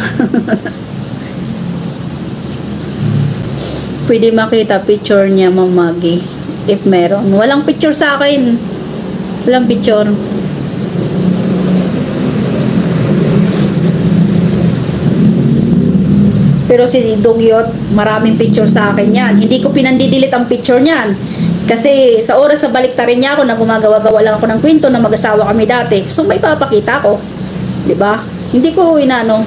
Pwede makita picture niya, mamagi. If meron. Walang picture sa akin. Walang picture. Pero si Dugyot, maraming picture sa akin yan. Hindi ko pinandidelete ang picture niyan. Kasi sa oras na baliktarin niya ako na gumagawa-gawa lang ako ng kwento na mag-asawa kami dati. So may papakita ko. 'Di ba? Hindi ko inano.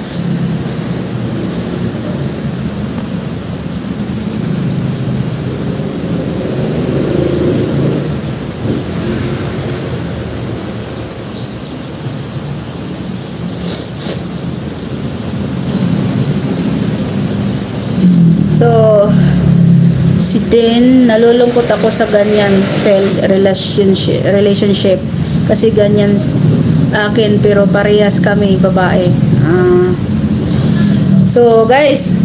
So, si Den, nalulungkot ako sa ganyan failed relationship. Kasi ganyan akin, pero parehas kami, babae. So, guys,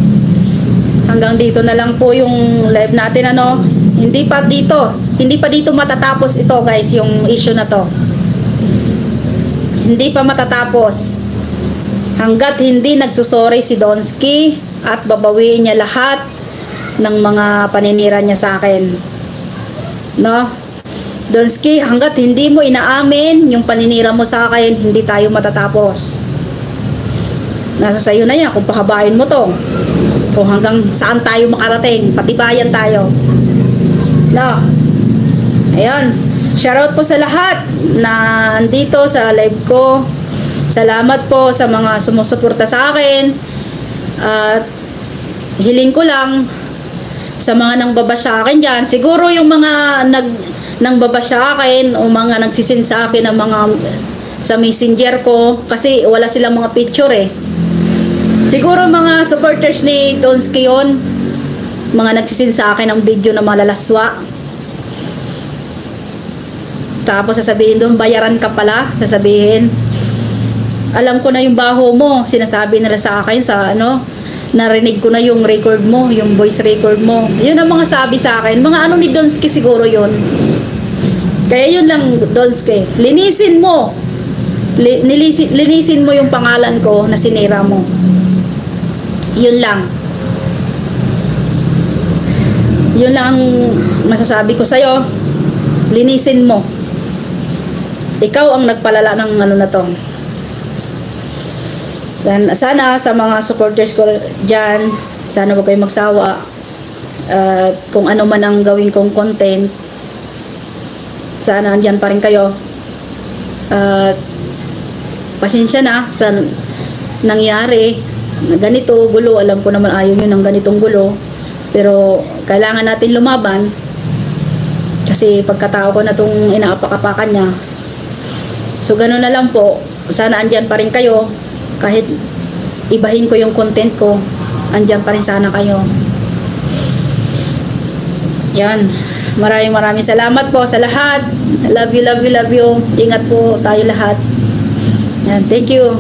hanggang dito na lang po yung live natin, ano. Hindi pa dito matatapos ito, guys, yung issue na to. Hindi pa matatapos. Hanggat hindi nagsusorry si Donski at babawiin niya lahat ng mga paninira niya sa akin. No? Donski, hanggat hindi mo inaamin yung paninira mo sa akin, hindi tayo matatapos. Nasa sayo na yan kung pahabain mo to. Kung hanggang saan tayo makarating, patibayan tayo. No? Ayun. Shoutout po sa lahat na andito sa live ko. Salamat po sa mga sumusuporta sa akin. At hiling ko lang sa mga nangbaba sa akin dyan, siguro yung mga nangbaba sa akin o mga nagsisend sa akin ng mga sa messenger ko, kasi wala silang mga picture eh. Siguro mga supporters ni Donski yun, mga nagsisend sa akin ng video na malalaswa. Tapos sasabihin doon, bayaran ka pala. Sasabihin, alam ko na yung baho mo. Sinasabi nila sa akin sa ano, narinig ko na yung record mo, yung voice record mo. Yun ang mga sabi sa akin. Mga ano ni Donski siguro yun. Kaya yun lang, Donski. Linisin mo. Linisin mo yung pangalan ko na sinira mo. Yun lang. Yun lang ang masasabi ko sa'yo. Linisin mo. Ikaw ang nagpalala ng ano na to. Sana sa mga supporters ko dyan, sana huwag kayong magsawa. Kung ano man ang gawin kong content, sana andyan pa rin kayo. Pasensya na sa nangyari na ganito, gulo. Alam ko naman ayaw nyo ng ganitong gulo. Pero kailangan natin lumaban. Kasi pagkatao ko na itong inaapak-apakan niya. So gano'n na lang po. Sana andyan pa rin kayo. Kahit ibahin ko yung content ko, andyan pa rin sana kayo. Yan. Maraming salamat po sa lahat. Love you. Ingat po tayo lahat. Yan. Thank you.